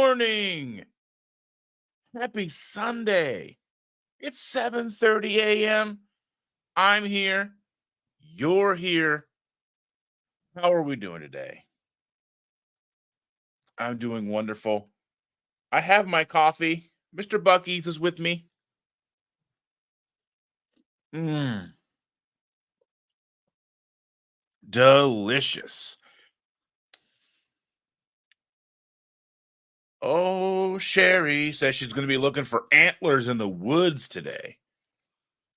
morning. Happy Sunday. It's 7:30 a.m. I'm here. You're here. How are we doing today? I'm doing wonderful. I have my coffee. Mr. Bucky's is with me. Mmm, delicious. Oh, Sherry says she's going to be looking for antlers in the woods today.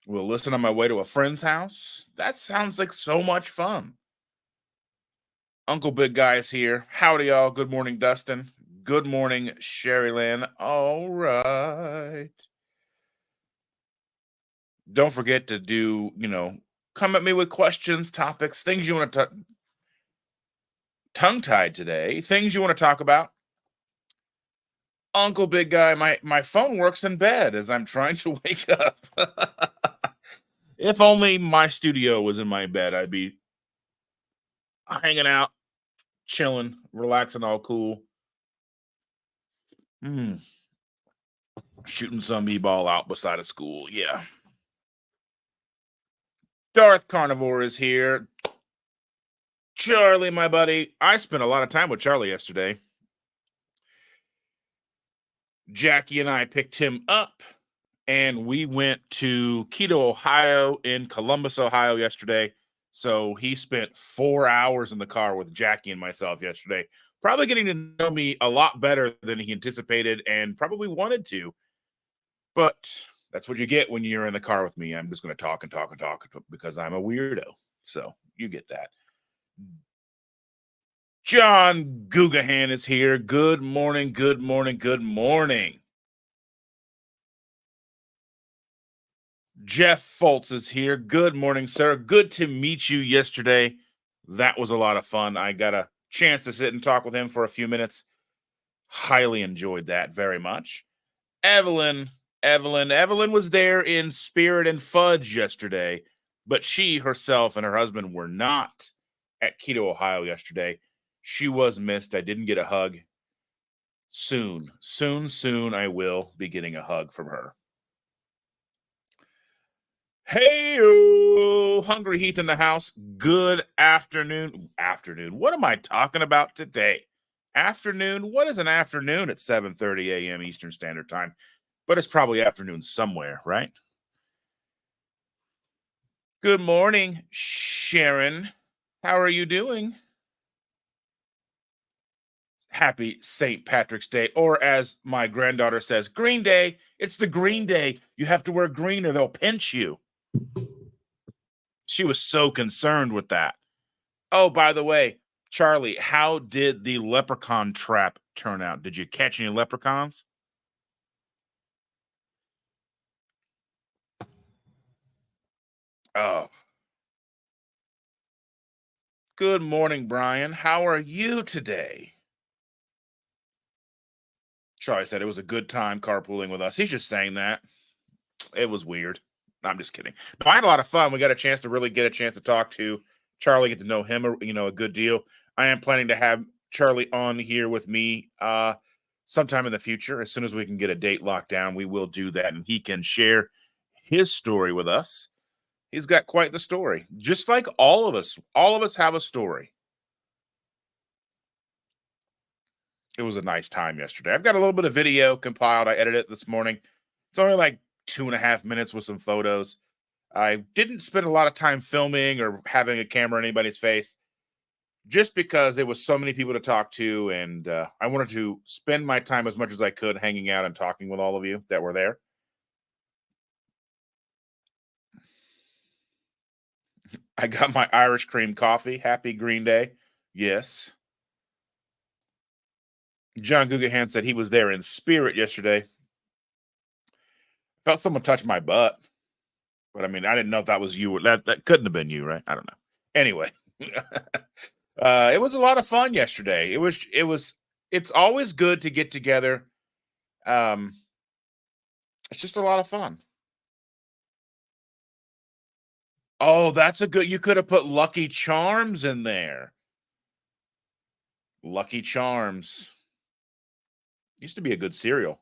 We'll listen on my way to a friend's house. That sounds like so much fun. Uncle Big Guy is here. Howdy, y'all. Good morning, Dustin. Good morning, Sherry Lynn. All right. Don't forget to come at me with questions, topics, things you want to tongue tied today, things you want to talk about. Uncle Big Guy, my phone works in bed as I'm trying to wake up. If only my studio was in my bed, I'd be hanging out, chilling, relaxing, all cool. Shooting some e-ball out beside of school. Yeah. Darth Carnivore is here. Charlie, my buddy. I spent a lot of time with Charlie yesterday. Jackie and I picked him up, and we went to Keto, Ohio in Columbus, Ohio yesterday. So he spent 4 hours in the car with Jackie and myself yesterday, probably getting to know me a lot better than he anticipated and probably wanted to. But that's what you get when you're in the car with me. I'm just going to talk and talk and talk because I'm a weirdo. So you get that. John Gugahan is here. Good morning, good morning, good morning. Jeff Foltz is here. Good morning, sir. Good to meet you yesterday. That was a lot of fun. I got a chance to sit and talk with him for a few minutes. Highly enjoyed that very much. Evelyn was there in spirit and fudge yesterday, but she herself and her husband were not at Keto, Ohio yesterday. She was missed. I didn't get a hug. Soon, I will be getting a hug from her. Hey, Hungry Heath in the house. Good afternoon. What am I talking about today? Afternoon? What is an afternoon at 7:30 a.m. Eastern Standard Time? But it's probably afternoon somewhere, right? Good morning, Sharon. How are you doing? Happy St. Patrick's Day, or as my granddaughter says, Green Day. It's the Green Day. You have to wear green or they'll pinch you. She was so concerned with that. Oh, by the way, Charlie, how did the leprechaun trap turn out? Did you catch any leprechauns? Oh. Good morning, Brian. How are you today? Charlie said it was a good time carpooling with us. He's just saying that. It was weird. I'm just kidding. No, I had a lot of fun. We got a chance to really get a chance to talk to Charlie, get to know him, a good deal. I am planning to have Charlie on here with me sometime in the future. As soon as we can get a date locked down, we will do that, and he can share his story with us. He's got quite the story, just like all of us. All of us have a story. It was a nice time yesterday. I've got a little bit of video compiled. I edited it this morning. It's only like 2.5 minutes with some photos. I didn't spend a lot of time filming or having a camera in anybody's face just because there was so many people to talk to, and I wanted to spend my time as much as I could hanging out and talking with all of you that were there. I got my Irish cream coffee. Happy Green Day. Yes. John Gugahan said he was there in spirit yesterday. Felt someone touch my butt. But I mean, I didn't know if that was you. That couldn't have been you, right? I don't know. Anyway. It was a lot of fun yesterday. It's always good to get together. It's just a lot of fun. Oh, that's a good, you could have put Lucky Charms in there. Lucky Charms. Used to be a good cereal.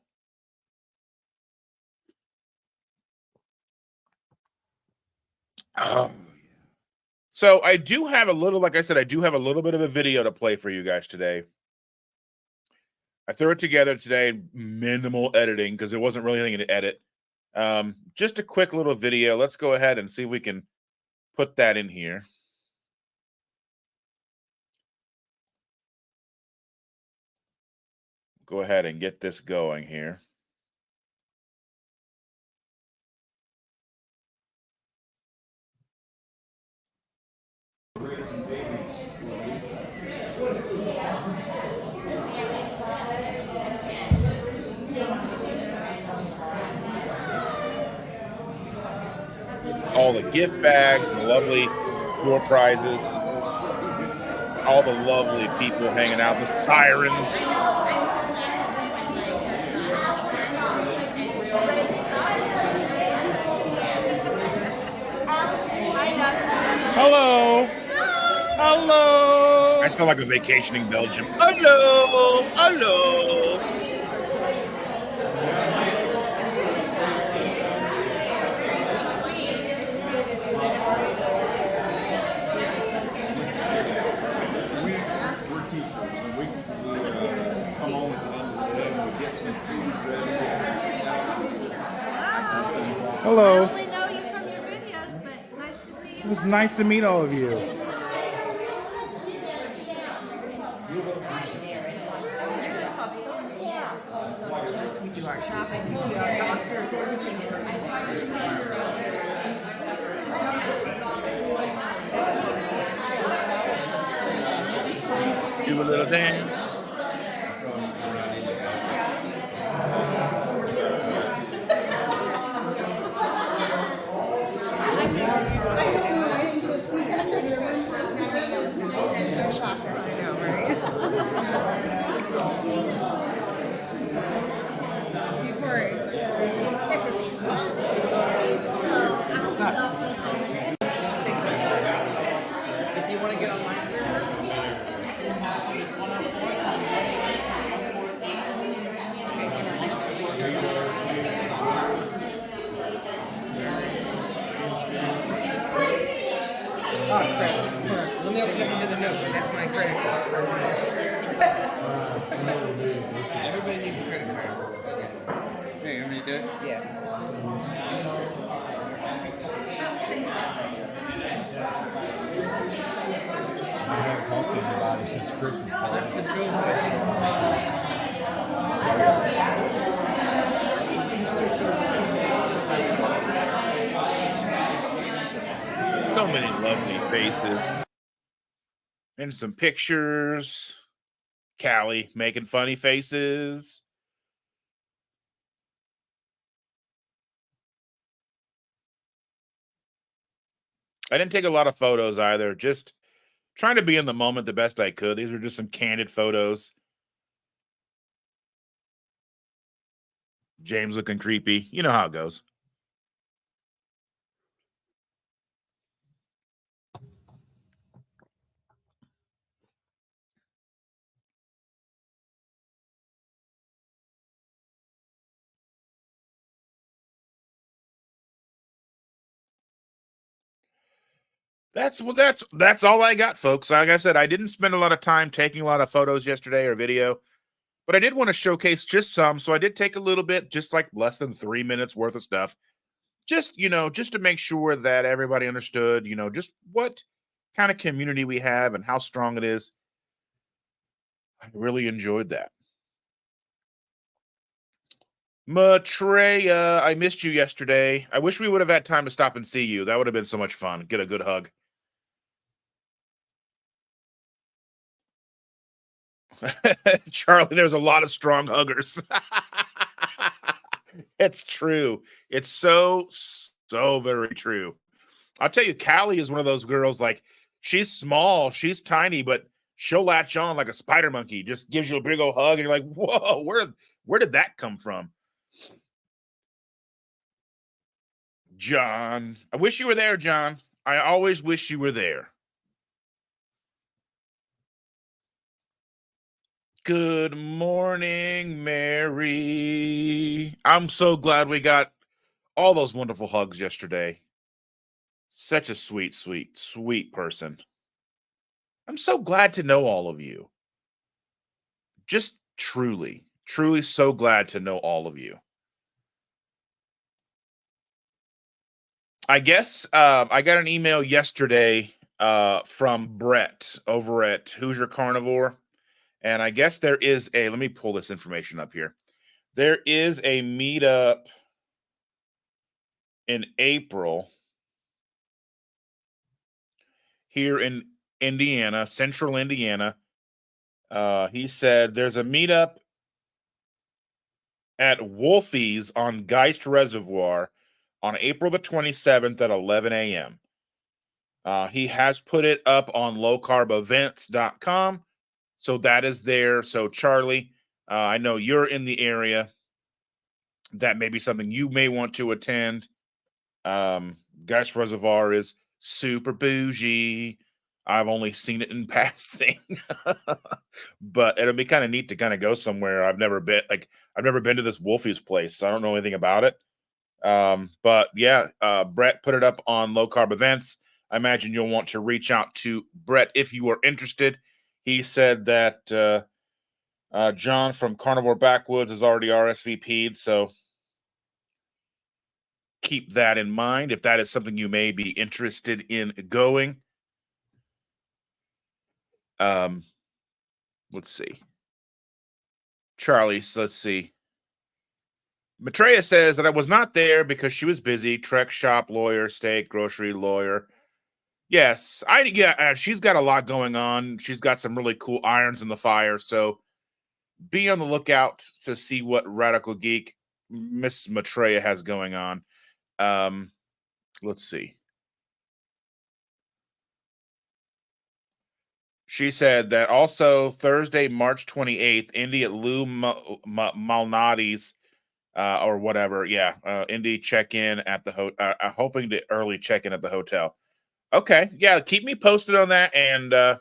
Oh. So I do have a little, like I said, I do have a little bit of a video to play for you guys today. I threw it together today, minimal editing because there wasn't really anything to edit. Just a quick little video. Let's go ahead and see if we can put that in here. Go ahead and get this going here. All the gift bags and the lovely door prizes. All the lovely people hanging out, the sirens. Hello. Hello. I smell like a vacationing Belgium. Hello. Hello. We're teachers, and we come home at the end of the day and we get some food ready. Hello. I only know you from your videos, but nice to see you. It was nice to meet all of you. We do our shopping, we see our doctors, everything. Do a little dance. If you want to get on my server, let me open up into the notes. That's my credit card. Everybody needs a credit card. Hey, you want me to do it? Yeah. I haven't talked to anybody since Christmas. That's the dream. So many lovely faces. And some pictures. Callie making funny faces. I didn't take a lot of photos either. Just trying to be in the moment the best I could. These were just some candid photos. James looking creepy. You know how it goes. That's all I got, folks. Like I said, I didn't spend a lot of time taking a lot of photos yesterday or video, but I did want to showcase just some. So I did take a little bit, just like less than 3 minutes worth of stuff. Just, just to make sure that everybody understood, just what kind of community we have and how strong it is. I really enjoyed that. Matreya, I missed you yesterday. I wish we would have had time to stop and see you. That would have been so much fun. Get a good hug. Charlie, there's a lot of strong huggers. It's true. It's so very true. I'll tell you, Callie is one of those girls, like, she's small, she's tiny, but she'll latch on like a spider monkey. Just gives you a big old hug, and you're like, whoa, where did that come from? John. I wish you were there, John. I always wish you were there. Good morning, Mary. I'm so glad we got all those wonderful hugs yesterday. Such a sweet, sweet, sweet person. I'm so glad to know all of you. Just truly, truly so glad to know all of you. I guess I got an email yesterday from Brett over at Hoosier Carnivore. And I guess there is let me pull this information up here. There is a meetup in April here in Indiana, central Indiana. He said there's a meetup at Wolfie's on Geist Reservoir on April the 27th at 11 a.m. He has put it up on lowcarbevents.com. So that is there. So, Charlie, I know you're in the area. That may be something you may want to attend. Geist Reservoir is super bougie. I've only seen it in passing, but it'll be kind of neat to kind of go somewhere. I've never been to this Wolfie's place, so I don't know anything about it. But yeah, Brett put it up on Low Carb Events. I imagine you'll want to reach out to Brett if you are interested. He said that John from Carnivore Backwoods is already RSVP'd, so keep that in mind if that is something you may be interested in going. Let's see. Charlie's, let's see. Maitreya says that I was not there because she was busy. Trek shop, lawyer, steak, grocery, lawyer. Yes, she's got a lot going on. She's got some really cool irons in the fire. So be on the lookout to see what Radical Geek Miss Maitreya has going on. Let's see. She said that also Thursday, March 28th, Indy at Lou Malnati's or whatever. Yeah, Indy check-in at the hotel. Hoping to early check-in at the hotel. Okay, yeah, keep me posted on that, and let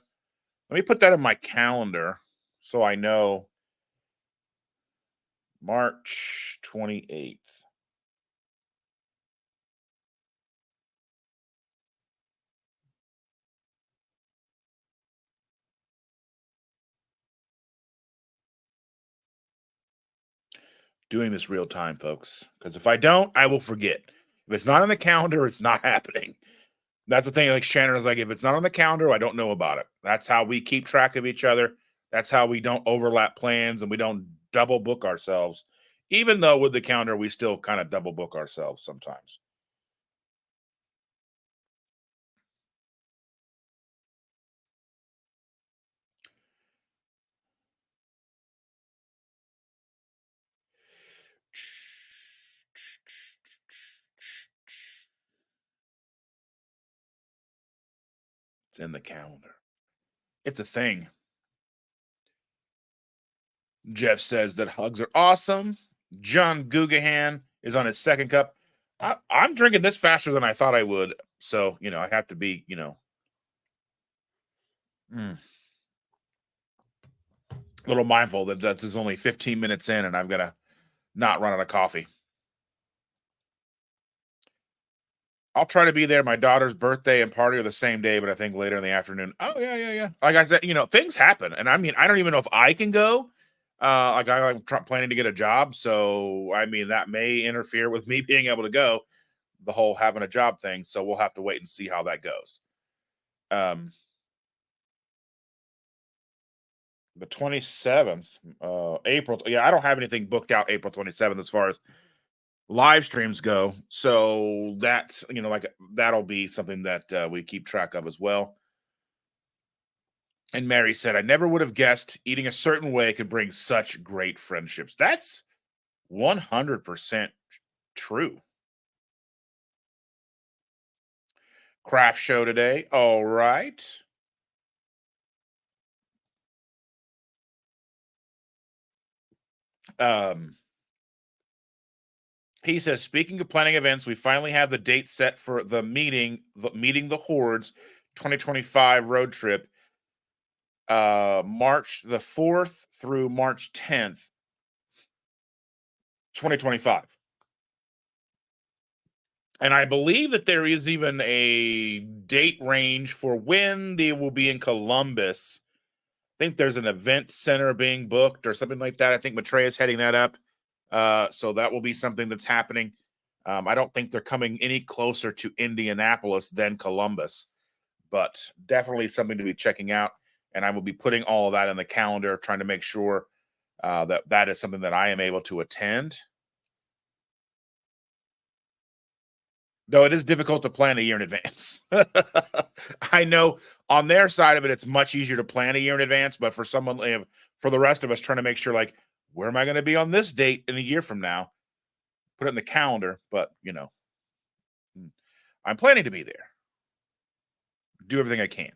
me put that in my calendar so I know. March 28th. Doing this real time, folks, because if I don't, I will forget. If it's not on the calendar, it's not happening. That's the thing. Like Shannon is like, if it's not on the calendar, I don't know about it. That's how we keep track of each other. That's how we don't overlap plans and we don't double book ourselves. Even though with the calendar, we still kind of double book ourselves sometimes. It's in the calendar. It's a thing. Jeff says that hugs are awesome. John Gugahan is on his second cup. I'm drinking this faster than I thought I would. So, I have to be, a little mindful that this is only 15 minutes in and I'm going to not run out of coffee. I'll try to be there. My daughter's birthday and party are the same day, but I think later in the afternoon. Oh, yeah. Like I said, things happen. And I mean, I don't even know if I can go. I'm planning to get a job. So, I mean, that may interfere with me being able to go. The whole having a job thing. So we'll have to wait and see how that goes. The 27th, April. Yeah, I don't have anything booked out April 27th as far as live streams go. So that, that'll be something that we keep track of as well. And Mary said, I never would have guessed eating a certain way could bring such great friendships. That's 100% true. Craft show today. All right. He says, speaking of planning events, we finally have the date set for the meeting the Hordes 2025 road trip. March the 4th through March 10th, 2025. And I believe that there is even a date range for when they will be in Columbus. I think there's an event center being booked or something like that. I think Maitreya is heading that up. So that will be something that's happening. I don't think they're coming any closer to Indianapolis than Columbus, but definitely something to be checking out. And I will be putting all of that in the calendar, trying to make sure that that is something that I am able to attend. Though it is difficult to plan a year in advance. I know on their side of it, it's much easier to plan a year in advance, but for for the rest of us trying to make sure, like, where am I going to be on this date in a year from now? Put it in the calendar, but I'm planning to be there. Do everything I can.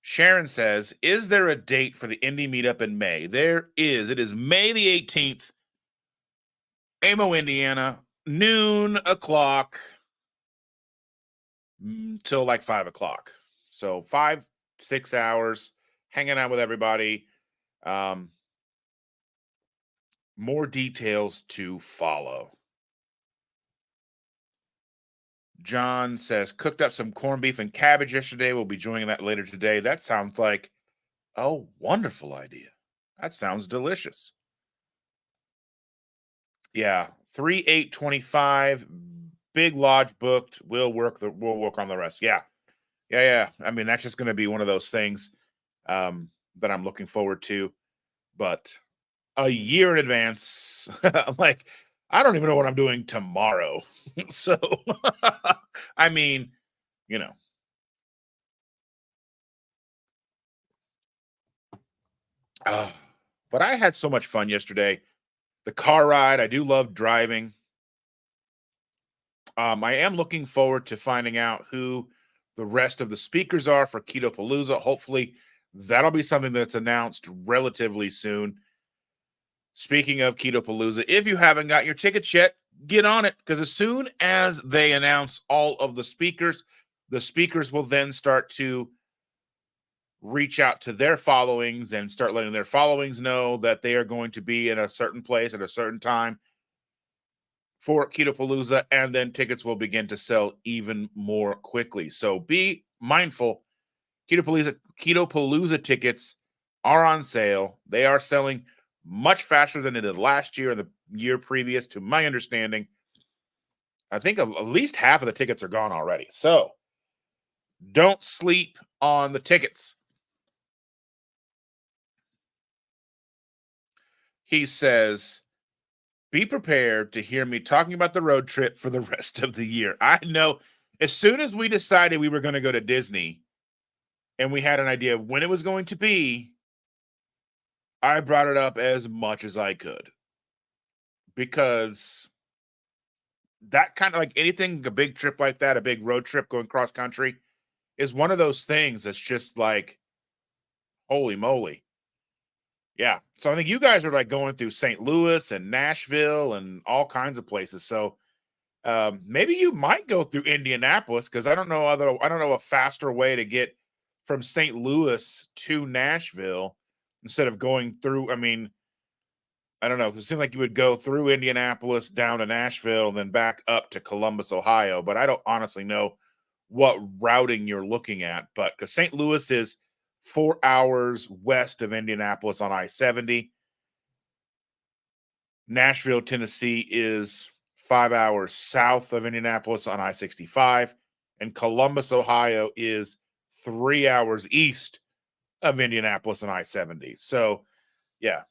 Sharon says, is there a date for the indie meetup in May? There is. It is May the 18th, Amo, Indiana, noon o'clock. Till like 5 o'clock. So 5-6 hours hanging out with everybody. More details to follow. John says, cooked up some corned beef and cabbage yesterday. We'll be joining that later today. That sounds like a wonderful idea. That sounds delicious. Yeah, 3/8/25. Big lodge booked. We'll work on the rest. Yeah. I mean, that's just going to be one of those things that I'm looking forward to. But a year in advance, I'm like, I don't even know what I'm doing tomorrow. So, I mean, you know. But I had so much fun yesterday. The car ride, I do love driving. I am looking forward to finding out who the rest of the speakers are for Keto Palooza. Hopefully, that'll be something that's announced relatively soon. Speaking of Keto Palooza, if you haven't got your tickets yet, get on it, because as soon as they announce all of the speakers will then start to reach out to their followings and start letting their followings know that they are going to be in a certain place at a certain time for Keto Palooza, and then tickets will begin to sell even more quickly. So be mindful. Keto Palooza tickets are on sale. They are selling much faster than it did last year and the year previous, to my understanding. I think at least half of the tickets are gone already. So don't sleep on the tickets. He says, be prepared to hear me talking about the road trip for the rest of the year. I know as soon as we decided we were going to go to Disney and we had an idea of when it was going to be, I brought it up as much as I could, because that kind of, like anything, a big trip like that, a big road trip going cross country, is one of those things that's just like, holy moly. Yeah. So I think you guys are like going through St. Louis and Nashville and all kinds of places. So maybe you might go through Indianapolis, because I don't know a faster way to get from St. Louis to Nashville instead of going through. I mean, I don't know. It seemed like you would go through Indianapolis down to Nashville and then back up to Columbus, Ohio. But I don't honestly know what routing you're looking at. But because St. Louis is 4 hours west of Indianapolis on I-70. Nashville, Tennessee is 5 hours south of Indianapolis on I-65. And Columbus, Ohio is 3 hours east of Indianapolis on I-70. So, yeah.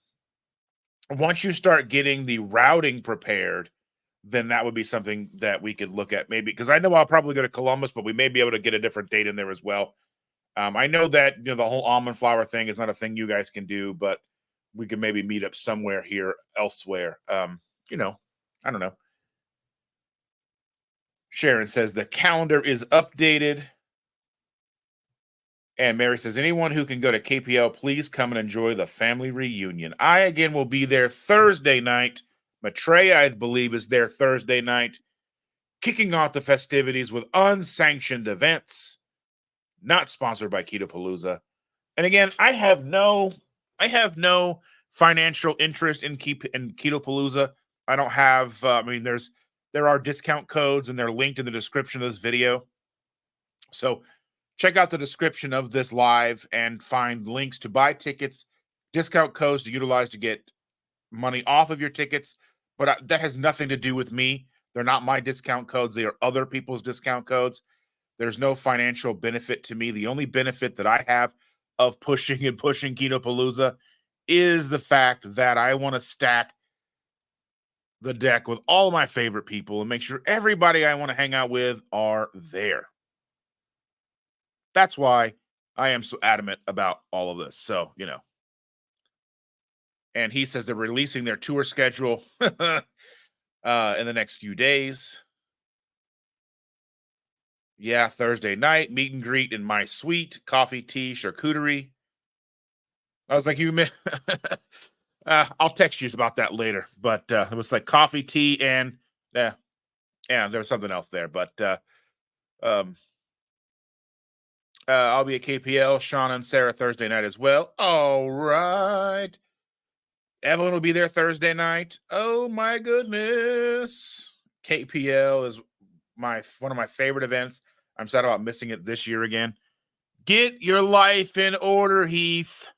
Once you start getting the routing prepared, then that would be something that we could look at, maybe, because I know I'll probably go to Columbus, but we may be able to get a different date in there as well. I know that the whole almond flour thing is not a thing you guys can do, but we could maybe meet up somewhere here elsewhere. I don't know. Sharon says the calendar is updated. And Mary says, anyone who can go to KPL, please come and enjoy the family reunion. I, again, will be there Thursday night. Maitreya, I believe, is there Thursday night, kicking off the festivities with unsanctioned events, not sponsored by Keto Palooza. And again, I have no financial interest in Ketopalooza. I don't have. I mean, there are discount codes, and they're linked in the description of this video. So check out the description of this live and find links to buy tickets, discount codes to utilize to get money off of your tickets. But that has nothing to do with me. They're not my discount codes. They are other people's discount codes. There's no financial benefit to me. The only benefit that I have of pushing Ketopalooza is the fact that I want to stack the deck with all my favorite people and make sure everybody I want to hang out with are there. That's why I am so adamant about all of this. So, and he says they're releasing their tour schedule in the next few days. Yeah, Thursday night, meet and greet in my suite, coffee, tea, charcuterie. I was like, I'll text you about that later. But it was like coffee, tea, and there was something else there. But I'll be at KPL, Shauna and Sarah Thursday night as well. All right. Evelyn will be there Thursday night. Oh my goodness. KPL is one of my favorite events. I'm sad about missing it this year again. Get your life in order, Heath.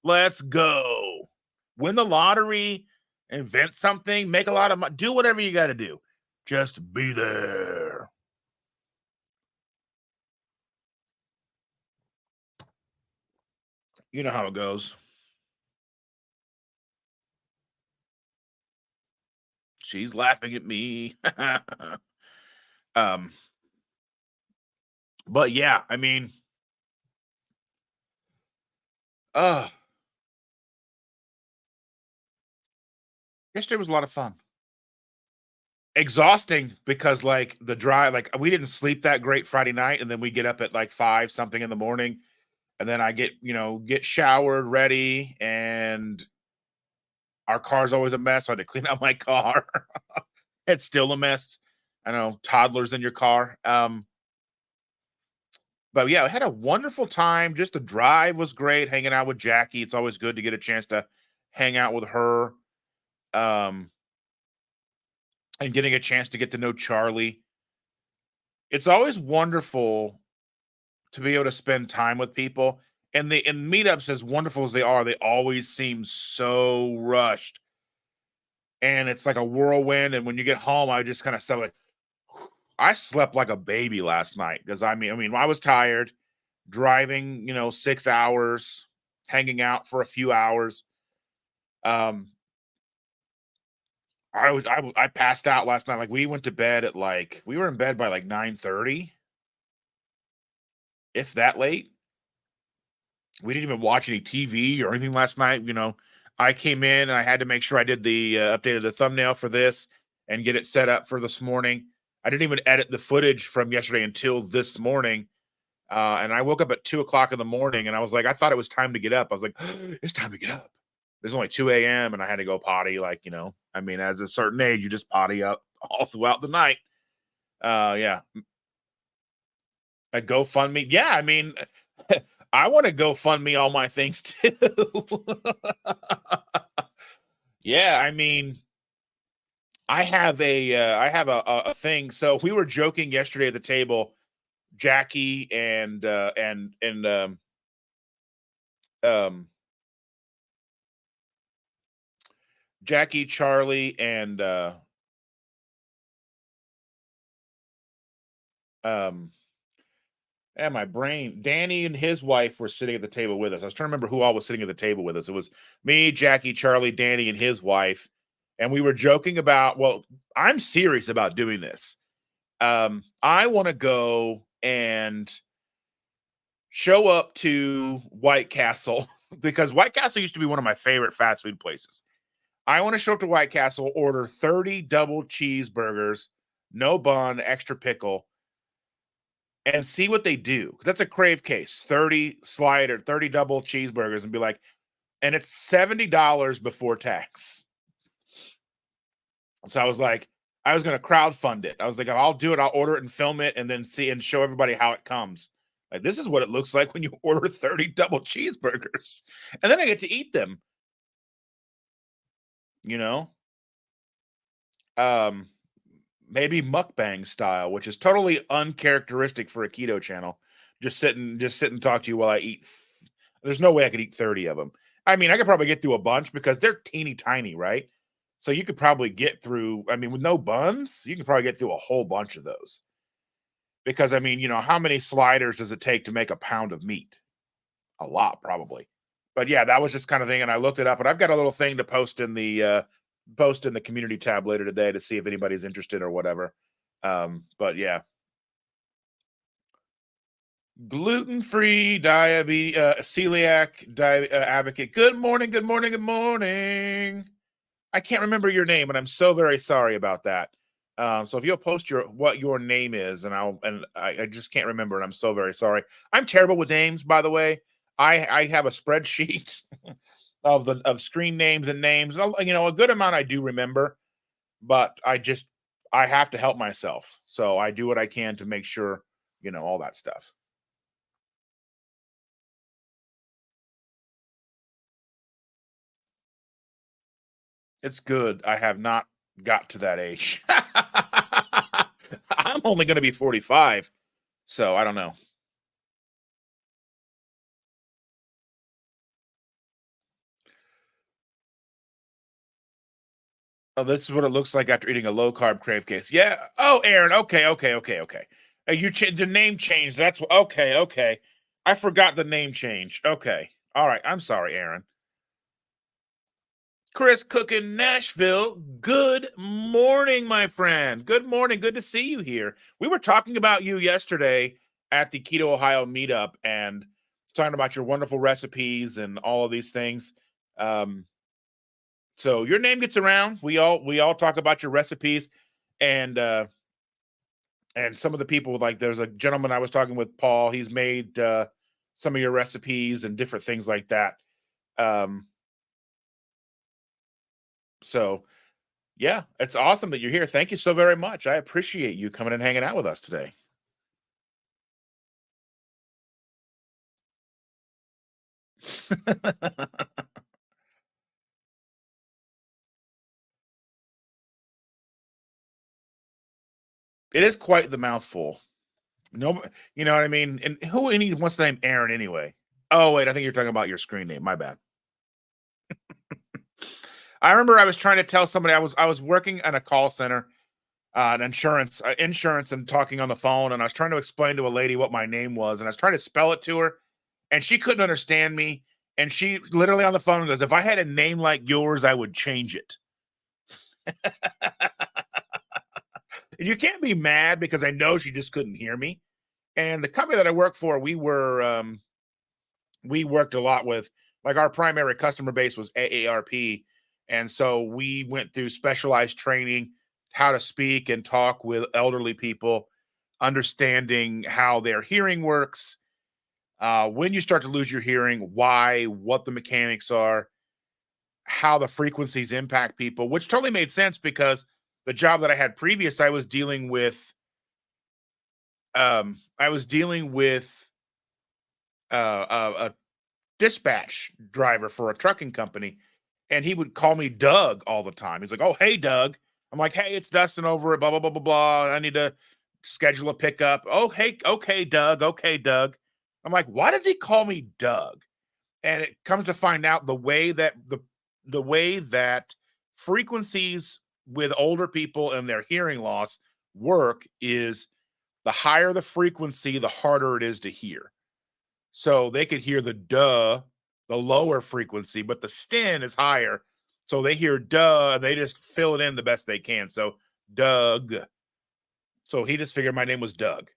Let's go. Win the lottery, invent something, make a lot of money, do whatever you got to do. Just be there. You know how it goes. She's laughing at me. But yeah, I mean, yesterday was a lot of fun. Exhausting because like the drive, like we didn't sleep that great Friday night, and then we get up at like 5 something in the morning, and then I get showered, ready, and our car's always a mess. So I had to clean out my car. It's still a mess. I know, toddlers in your car. But yeah, I had a wonderful time. Just the drive was great. Hanging out with Jackie. It's always good to get a chance to hang out with her. And getting a chance to get to know Charlie. It's always wonderful to be able to spend time with people. And meetups, as wonderful as they always seem so rushed. And it's like a whirlwind. And when you get home, I just kind of felt like I slept like a baby last night because I mean, I was tired driving, 6 hours, hanging out for a few hours. I passed out last night. Like we went to bed at we were in bed by like 9:30, if that late. We didn't even watch any TV or anything last night. I came in and I had to make sure I did the updated the thumbnail for this and get it set up for this morning. I didn't even edit the footage from yesterday until this morning. And I woke up at 2:00 in the morning and I was like, I thought it was time to get up. I was like, it's time to get up. There's only 2 a.m. and I had to go potty. I mean, as a certain age, you just potty up all throughout the night. Yeah. A GoFundMe. Yeah. I mean, I want to GoFundMe all my things too. Yeah. I mean, I have a thing. So we were joking yesterday at the table, Jackie and Jackie, Charlie, and and my brain, Danny and his wife were sitting at the table with us. I was trying to remember who all was sitting at the table with us. It was me, Jackie, Charlie, Danny, and his wife. And we were joking about, well, I'm serious about doing this. I want to go and show up to White Castle because White Castle used to be one of my favorite fast food places. I want to show up to White Castle, order 30 double cheeseburgers, no bun, extra pickle, and see what they do. That's a crave case. 30 double cheeseburgers, and be like, and it's $70 before tax. So I was like, I was going to crowdfund it. I was like, I'll do it. I'll order it and film it and then see and show everybody how it comes. Like, this is what it looks like when you order 30 double cheeseburgers. And then I get to eat them. You know? Maybe mukbang style, which is totally uncharacteristic for a keto channel. Just sit and talk to you while I eat. There's no way I could eat 30 of them. I mean, I could probably get through a bunch because they're teeny tiny, right? So you could probably get through, I mean, with no buns, you can probably get through a whole bunch of those. Because, I mean, how many sliders does it take to make a pound of meat? A lot, probably. But yeah, that was just kind of thing. And I looked it up, and I've got a little thing to post in the community tab later today to see if anybody's interested or whatever. But yeah. Gluten-free diabetes, celiac advocate. Good morning, good morning, good morning. I can't remember your name, and I'm so very sorry about that. So if you'll post what your name is, and I just can't remember, and I'm so very sorry. I'm terrible with names, by the way. I have a spreadsheet of screen names and names. A good amount I do remember, but I have to help myself. So I do what I can to make sure, all that stuff. It's good. I have not got to that age. I'm only going to be 45, so I don't know. Oh, this is what it looks like after eating a low-carb crave case. Yeah. Oh, Aaron. Okay. The name changed. That's okay. I forgot the name change. Okay. All right. I'm sorry, Aaron. Chris Cook in Nashville. Good morning, my friend. Good morning. Good to see you here. We were talking about you yesterday at the Keto Ohio meetup and talking about your wonderful recipes and all of these things. So your name gets around. We all talk about your recipes, and some of the people, like there's a gentleman I was talking with, Paul. He's made some of your recipes and different things like that. So yeah, it's awesome that you're here. Thank you so very much. I appreciate you coming and hanging out with us today. It is quite the mouthful. No, you know what I mean? And what's the name Aaron anyway? Oh, wait, I think you're talking about your screen name. My bad. I remember I was trying to tell somebody I was working in a call center, an insurance and talking on the phone, and I was trying to explain to a lady what my name was, and I was trying to spell it to her, and she couldn't understand me, and she literally on the phone goes, "If I had a name like yours, I would change it." And you can't be mad because I know she just couldn't hear me. And the company that I work for, we worked a lot with, like, our primary customer base was AARP, and so we went through specialized training how to speak and talk with elderly people, understanding how their hearing works, when you start to lose your hearing, why, what the mechanics are, how the frequencies impact people, which totally made sense because the job that I had previous, I was dealing with a dispatch driver for a trucking company, and he would call me Doug all the time. He's like, "Oh, hey, Doug." I'm like, "Hey, it's Dustin over at blah blah blah blah blah. I need to schedule a pickup." "Oh, hey, okay, Doug. Okay, Doug." I'm like, "Why does he call me Doug?" And it comes to find out the way that frequencies with older people and their hearing loss work is the higher the frequency, the harder it is to hear. So they could hear the lower frequency, but the stin is higher. So they hear duh, and they just fill it in the best they can. So Doug. So he just figured my name was Doug,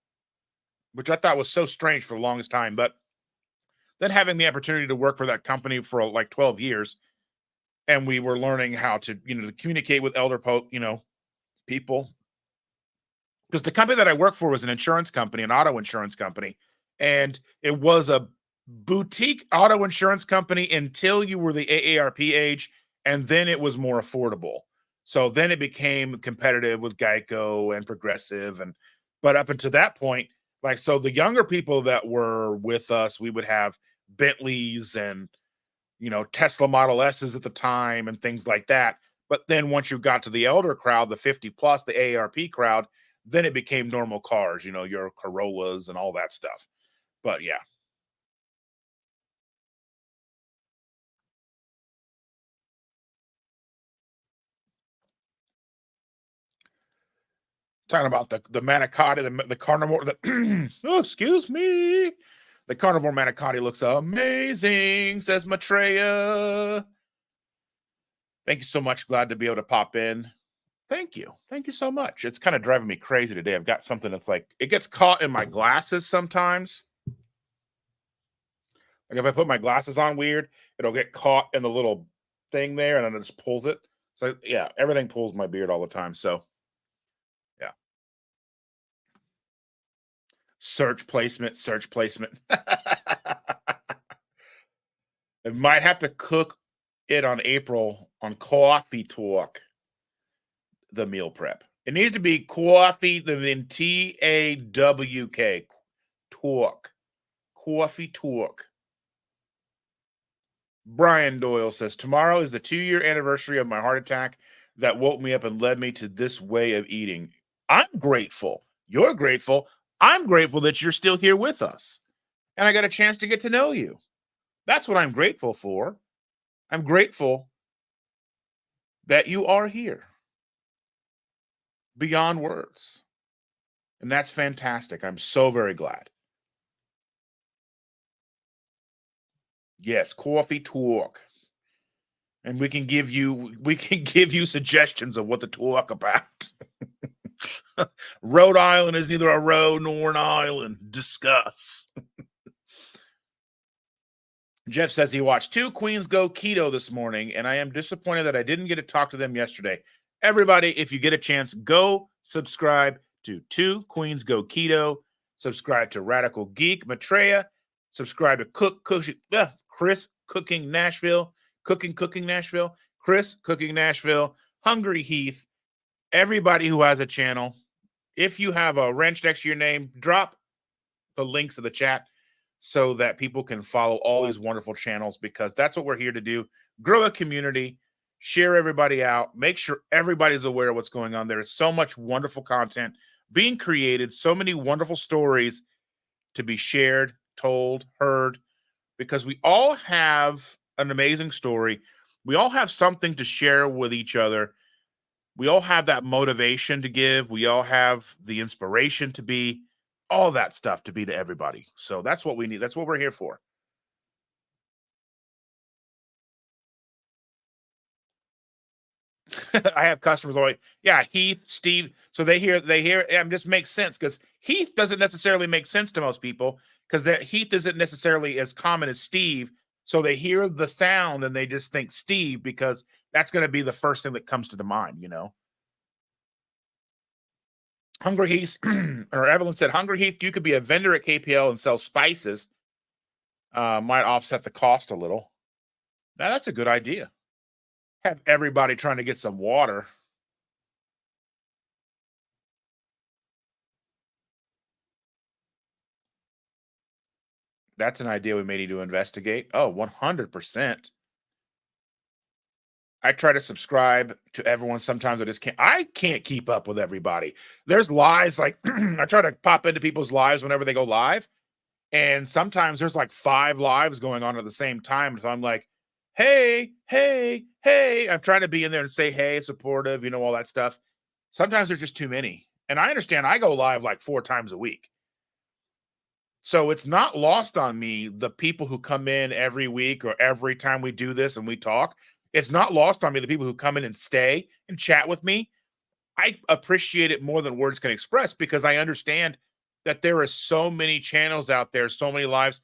which I thought was so strange for the longest time. But then having the opportunity to work for that company for like 12 years, and we were learning how to, to communicate with people. Because the company that I work for was an insurance company, an auto insurance company, and it was a boutique auto insurance company until you were the AARP age, and then it was more affordable. So then it became competitive with Geico and Progressive, but up until that point, Like, so the younger people that were with us, we would have Bentleys and, Tesla Model S's at the time and things like that. But then once you got to the elder crowd, the 50 plus, the AARP crowd, then it became normal cars, your Corollas and all that stuff. But yeah. Talking about the manicotti, the carnivore, oh, excuse me. The carnivore manicotti looks amazing, says Maitreya. Thank you so much. Glad to be able to pop in. Thank you. Thank you so much. It's kind of driving me crazy today. I've got something that's like, it gets caught in my glasses sometimes. Like if I put my glasses on weird, it'll get caught in the little thing there and then it just pulls it. So yeah, everything pulls my beard all the time. So yeah. Search placement. I might have to cook it on April on Coffee Talk, the meal prep. It needs to be coffee, then TAWK. Talk. Coffee Talk. Brian Doyle says, tomorrow is the 2-year anniversary of my heart attack that woke me up and led me to this way of eating. I'm grateful. You're grateful. I'm grateful that you're still here with us. And I got a chance to get to know you. That's what I'm grateful for. I'm grateful that you are here. Beyond words. And that's fantastic. I'm so very glad. Yes, Coffee Talk. And we can give you suggestions of what to talk about. Rhode Island is neither a road nor an island. Discuss. Jeff says he watched 2 Queens Go Keto this morning, and I am disappointed that I didn't get to talk to them yesterday. Everybody, if you get a chance, go subscribe to 2 Queens Go Keto. Subscribe to Radical Geek, Maitreya. Subscribe to Chris Cooking Nashville. Cooking Nashville. Chris Cooking Nashville. Hungry Heath. Everybody who has a channel. If you have a wrench next to your name, drop the links in the chat so that people can follow all these wonderful channels, because that's what we're here to do. Grow a community, share everybody out, make sure everybody's aware of what's going on. There is so much wonderful content being created, so many wonderful stories to be shared, told, heard, because we all have an amazing story. We all have something to share with each other. We all have that motivation to give. We all have the inspiration to be, all that stuff to be to everybody. So that's what we need. That's what we're here for. I have customers always, yeah, Heath, Steve. So they hear, it just makes sense, because Heath doesn't necessarily make sense to most people, because that Heath isn't necessarily as common as Steve. So they hear the sound and they just think Steve, because that's going to be the first thing that comes to the mind, Hungry Heath, or Evelyn said, Hungry Heath, you could be a vendor at KPL and sell spices. Might offset the cost a little. Now, that's a good idea. Have everybody trying to get some water. That's an idea we may need to investigate. Oh, 100%. I try to subscribe to everyone. Sometimes I can't keep up with everybody. There's lives like I try to pop into people's lives whenever they go live. And sometimes there's like 5 lives going on at the same time. So I'm like, hey. I'm trying to be in there and say, hey, supportive, all that stuff. Sometimes there's just too many. And I understand I go live like 4 times a week. So it's not lost on me, the people who come in every week or every time we do this and we talk. It's not lost on me, the people who come in and stay and chat with me. I appreciate it more than words can express, because I understand that there are so many channels out there, so many lives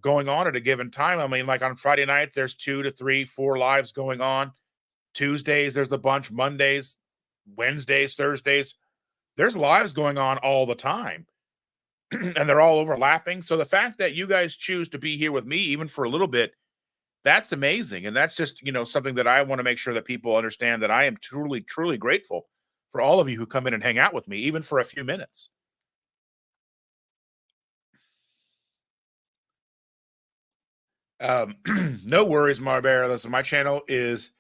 going on at a given time. I mean, like on Friday night, there's 2 to 3, 4 lives going on. Tuesdays, there's the bunch. Mondays, Wednesdays, Thursdays, there's lives going on all the time. And they're all overlapping. So the fact that you guys choose to be here with me, even for a little bit, that's amazing. And that's just, something that I want to make sure that people understand, that I am truly, truly grateful for all of you who come in and hang out with me, even for a few minutes. No worries, Marbear. Listen, my channel is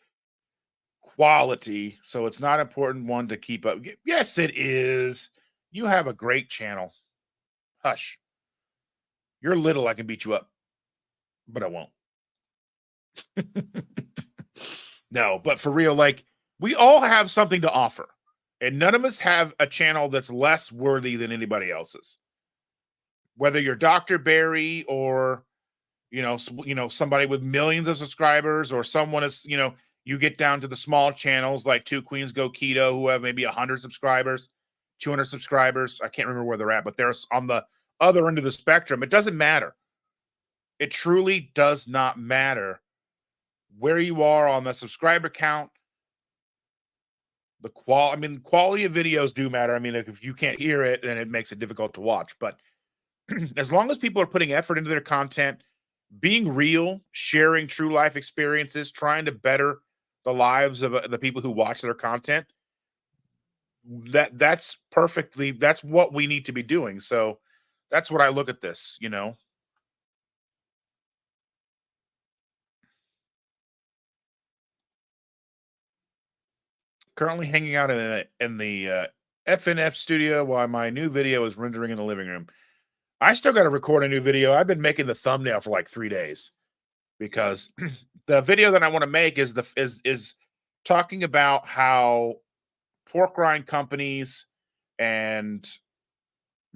quality, so it's not important one to keep up. Yes, it is. You have a great channel. Hush. You're little, I can beat you up, but I won't. No, but for real, like, we all have something to offer, and none of us have a channel that's less worthy than anybody else's. Whether you're Dr. Barry or somebody with millions of subscribers, or someone is, you get down to the small channels like Two Queens Go Keto, who have maybe 100 subscribers, 200 subscribers. I can't remember where they're at, but they're on the other end of the spectrum. It doesn't matter. It truly does not matter where you are on the subscriber count. Quality of videos do matter. I mean, if you can't hear it, then it makes it difficult to watch. But as long as people are putting effort into their content, being real, sharing true life experiences, trying to better the lives of the people who watch their content, that's what we need to be doing. So that's what I look at this, Currently hanging out in the FNF studio while my new video is rendering in the living room. I still got to record a new video. I've been making the thumbnail for like 3 days because the video that I want to make is talking about how pork rind companies and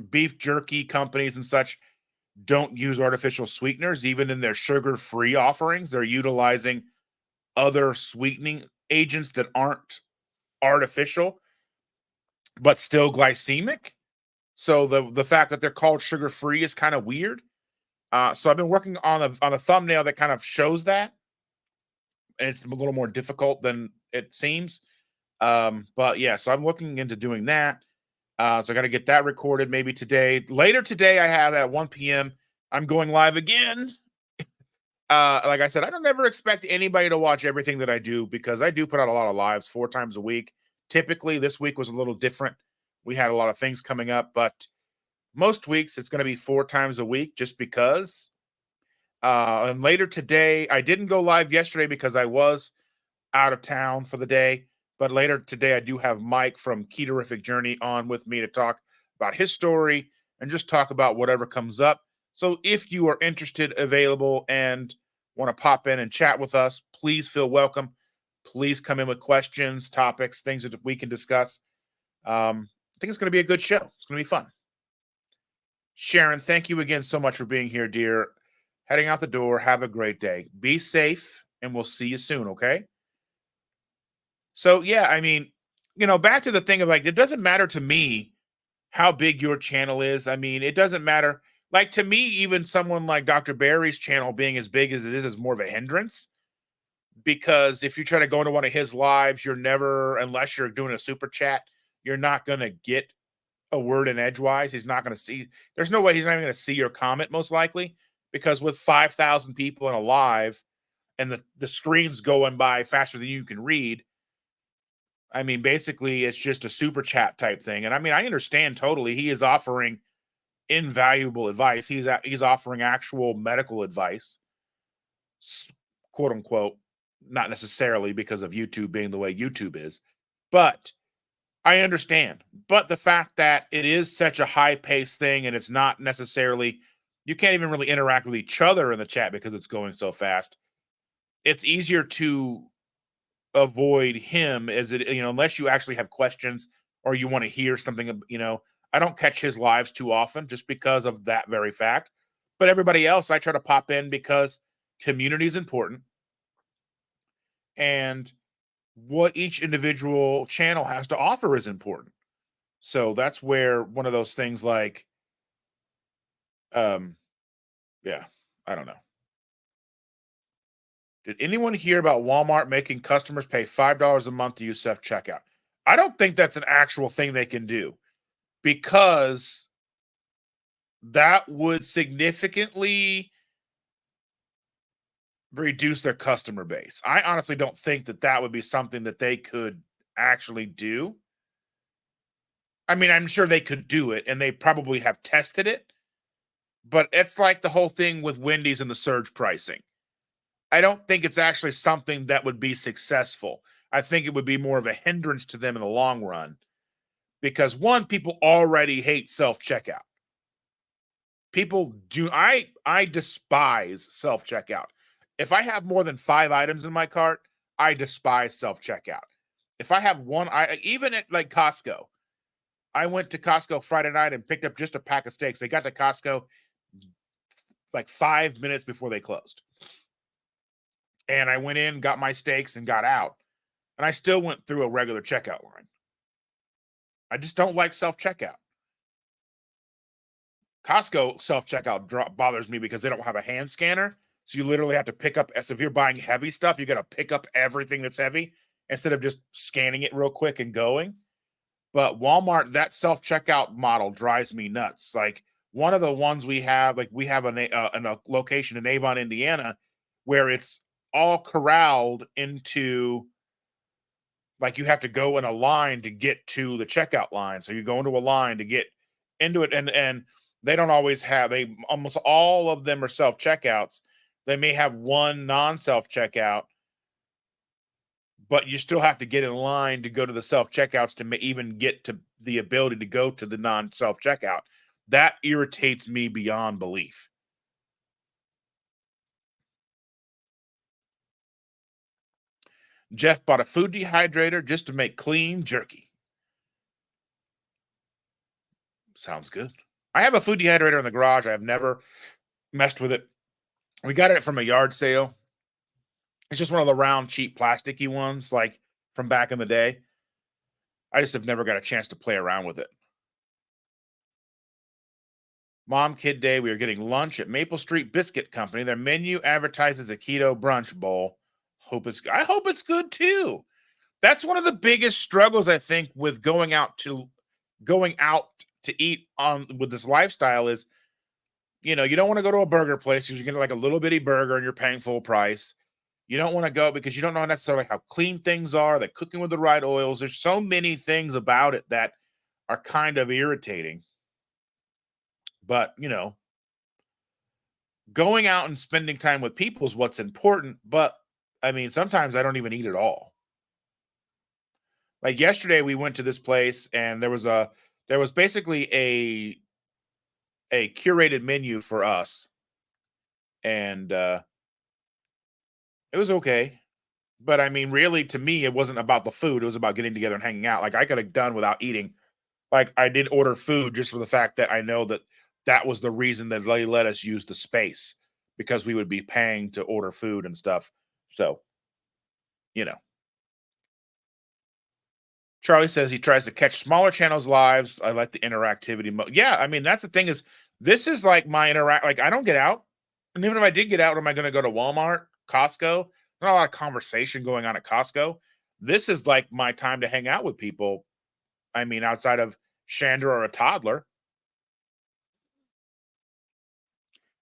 beef jerky companies and such don't use artificial sweeteners even in their sugar-free offerings. They're utilizing other sweetening agents that aren't artificial but still glycemic. So the fact that they're called sugar-free is kind of weird. So I've been working on a thumbnail that kind of shows that, and it's a little more difficult than it seems. But yeah, so I'm looking into doing that. So I got to get that recorded maybe today. Later today, I have at 1 p.m. I'm going live again. Like I said, I don't ever expect anybody to watch everything that I do because I do put out a lot of lives 4 times a week. Typically, this week was a little different. We had a lot of things coming up, but most weeks it's going to be 4 times a week just because. And later today, I didn't go live yesterday because I was out of town for the day. But later today, I do have Mike from Ketorific Journey on with me to talk about his story and just talk about whatever comes up. So if you are interested, available, and want to pop in and chat with us, please feel welcome. Please come in with questions, topics, things that we can discuss. I think it's going to be a good show. It's going to be fun. Sharon, thank you again so much for being here, dear. Heading out the door. Have a great day. Be safe, and we'll see you soon, okay? So, yeah, I mean, back to the thing of like, it doesn't matter to me how big your channel is. I mean, it doesn't matter. Like, to me, even someone like Dr. Barry's channel being as big as it is more of a hindrance. Because if you try to go into one of his lives, you're never, unless you're doing a super chat, you're not going to get a word in edgewise. He's not going to see. There's no way he's not even going to see your comment, most likely, because with 5,000 people in a live and the screen's going by faster than you can read, I mean, basically, it's just a super chat type thing. And I mean, I understand totally. He is offering invaluable advice. He's offering actual medical advice, quote unquote, not necessarily because of YouTube being the way YouTube is, but I understand. But the fact that it is such a high paced thing and it's not necessarily, you can't even really interact with each other in the chat because it's going so fast. It's easier to avoid him unless you actually have questions or you want to hear something. I don't catch his lives too often just because of that very fact. But everybody else, I try to pop in because community is important. And what each individual channel has to offer is important. So that's where one of those things like, yeah, I don't know. Did anyone hear about Walmart making customers pay $5 a month to use self-checkout? I don't think that's an actual thing they can do because that would significantly reduce their customer base. I honestly don't think that would be something that they could actually do. I mean, I'm sure they could do it and they probably have tested it, but it's like the whole thing with Wendy's and the surge pricing. I don't think it's actually something that would be successful. I think it would be more of a hindrance to them in the long run because one, people already hate self-checkout. People do I despise self-checkout. If I have more than 5 items in my cart, I despise self-checkout. If I have one I even at like Costco, I went to Costco Friday night and picked up just a pack of steaks. They got to Costco like 5 minutes before they closed. And I went in, got my steaks, and got out. And I still went through a regular checkout line. I just don't like self-checkout. Costco self-checkout bothers me because they don't have a hand scanner. So you literally have to pick up. So if you're buying heavy stuff, you got to pick up everything that's heavy instead of just scanning it real quick and going. But Walmart, that self-checkout model drives me nuts. Like one of the ones we have, like we have in a location in Avon, Indiana, where it's all corralled into, like you have to go in a line to get to the checkout line. So you go into a line to get into it, and they don't always have. They almost all of them are self-checkouts. They may have one non-self-checkout, but you still have to get in line to go to the self-checkouts to even get to the ability to go to the non-self-checkout. That irritates me beyond belief. Jeff bought a food dehydrator just to make clean jerky. Sounds good. I have a food dehydrator in the garage. I have never messed with it. We got it from a yard sale. It's just one of the round, cheap, plasticky ones, like from back in the day. I just have never got a chance to play around with it. Mom Kid Day, we are getting lunch at Maple Street Biscuit Company. Their menu advertises a keto brunch bowl. I hope it's good too. That's one of the biggest struggles I think with going out to eat on with this lifestyle is, you don't want to go to a burger place because you're getting like a little bitty burger and you're paying full price. You don't want to go because you don't know necessarily how clean things are, they're cooking with the right oils. There's so many things about it that are kind of irritating. But, going out and spending time with people is what's important. But I mean, sometimes I don't even eat at all. Like yesterday, we went to this place and there was basically a curated menu for us. And it was okay. But I mean, really, to me, it wasn't about the food. It was about getting together and hanging out. Like I could have done without eating. Like I did order food just for the fact that I know that was the reason that they let us use the space because we would be paying to order food and stuff. So, you know. Charlie says he tries to catch smaller channels lives. I like the interactivity mode. Yeah, I mean, that's the thing is this is like my like I don't get out. And even if I did get out, am I going to go to Walmart, Costco? Not a lot of conversation going on at Costco. This is like my time to hang out with people. I mean, outside of Chandra or a toddler.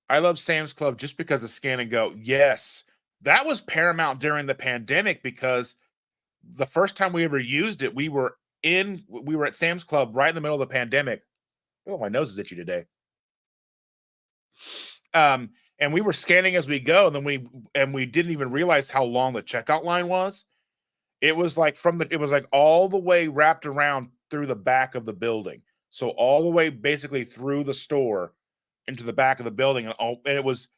I love Sam's Club just because of Scan and Go. Yes, that was paramount during the pandemic because the first time we ever used it, we were at Sam's Club right in the middle of the pandemic. Oh, my nose is itchy today. And we were scanning as we go, and we didn't even realize how long the checkout line was. It was like all the way wrapped around through the back of the building. So all the way basically through the store into the back of the building, and it was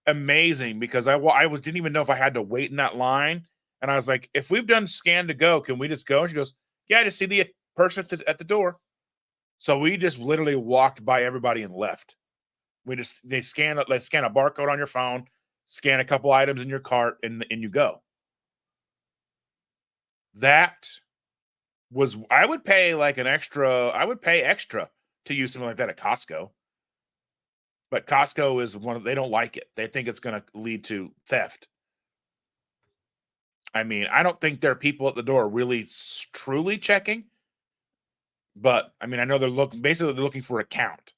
amazing because I didn't even know if I had to wait in that line. And I was like, if we've done scan to go, can we just go? And she goes, yeah, I just see the person at the door. So we just literally walked by everybody and left. They scan a barcode on your phone, scan a couple items in your cart, and you go. That was, I would pay extra to use something like that at Costco. But Costco is they don't like it. They think it's going to lead to theft. I mean, I don't think there are people at the door really truly checking. But I mean, I know they're looking for a count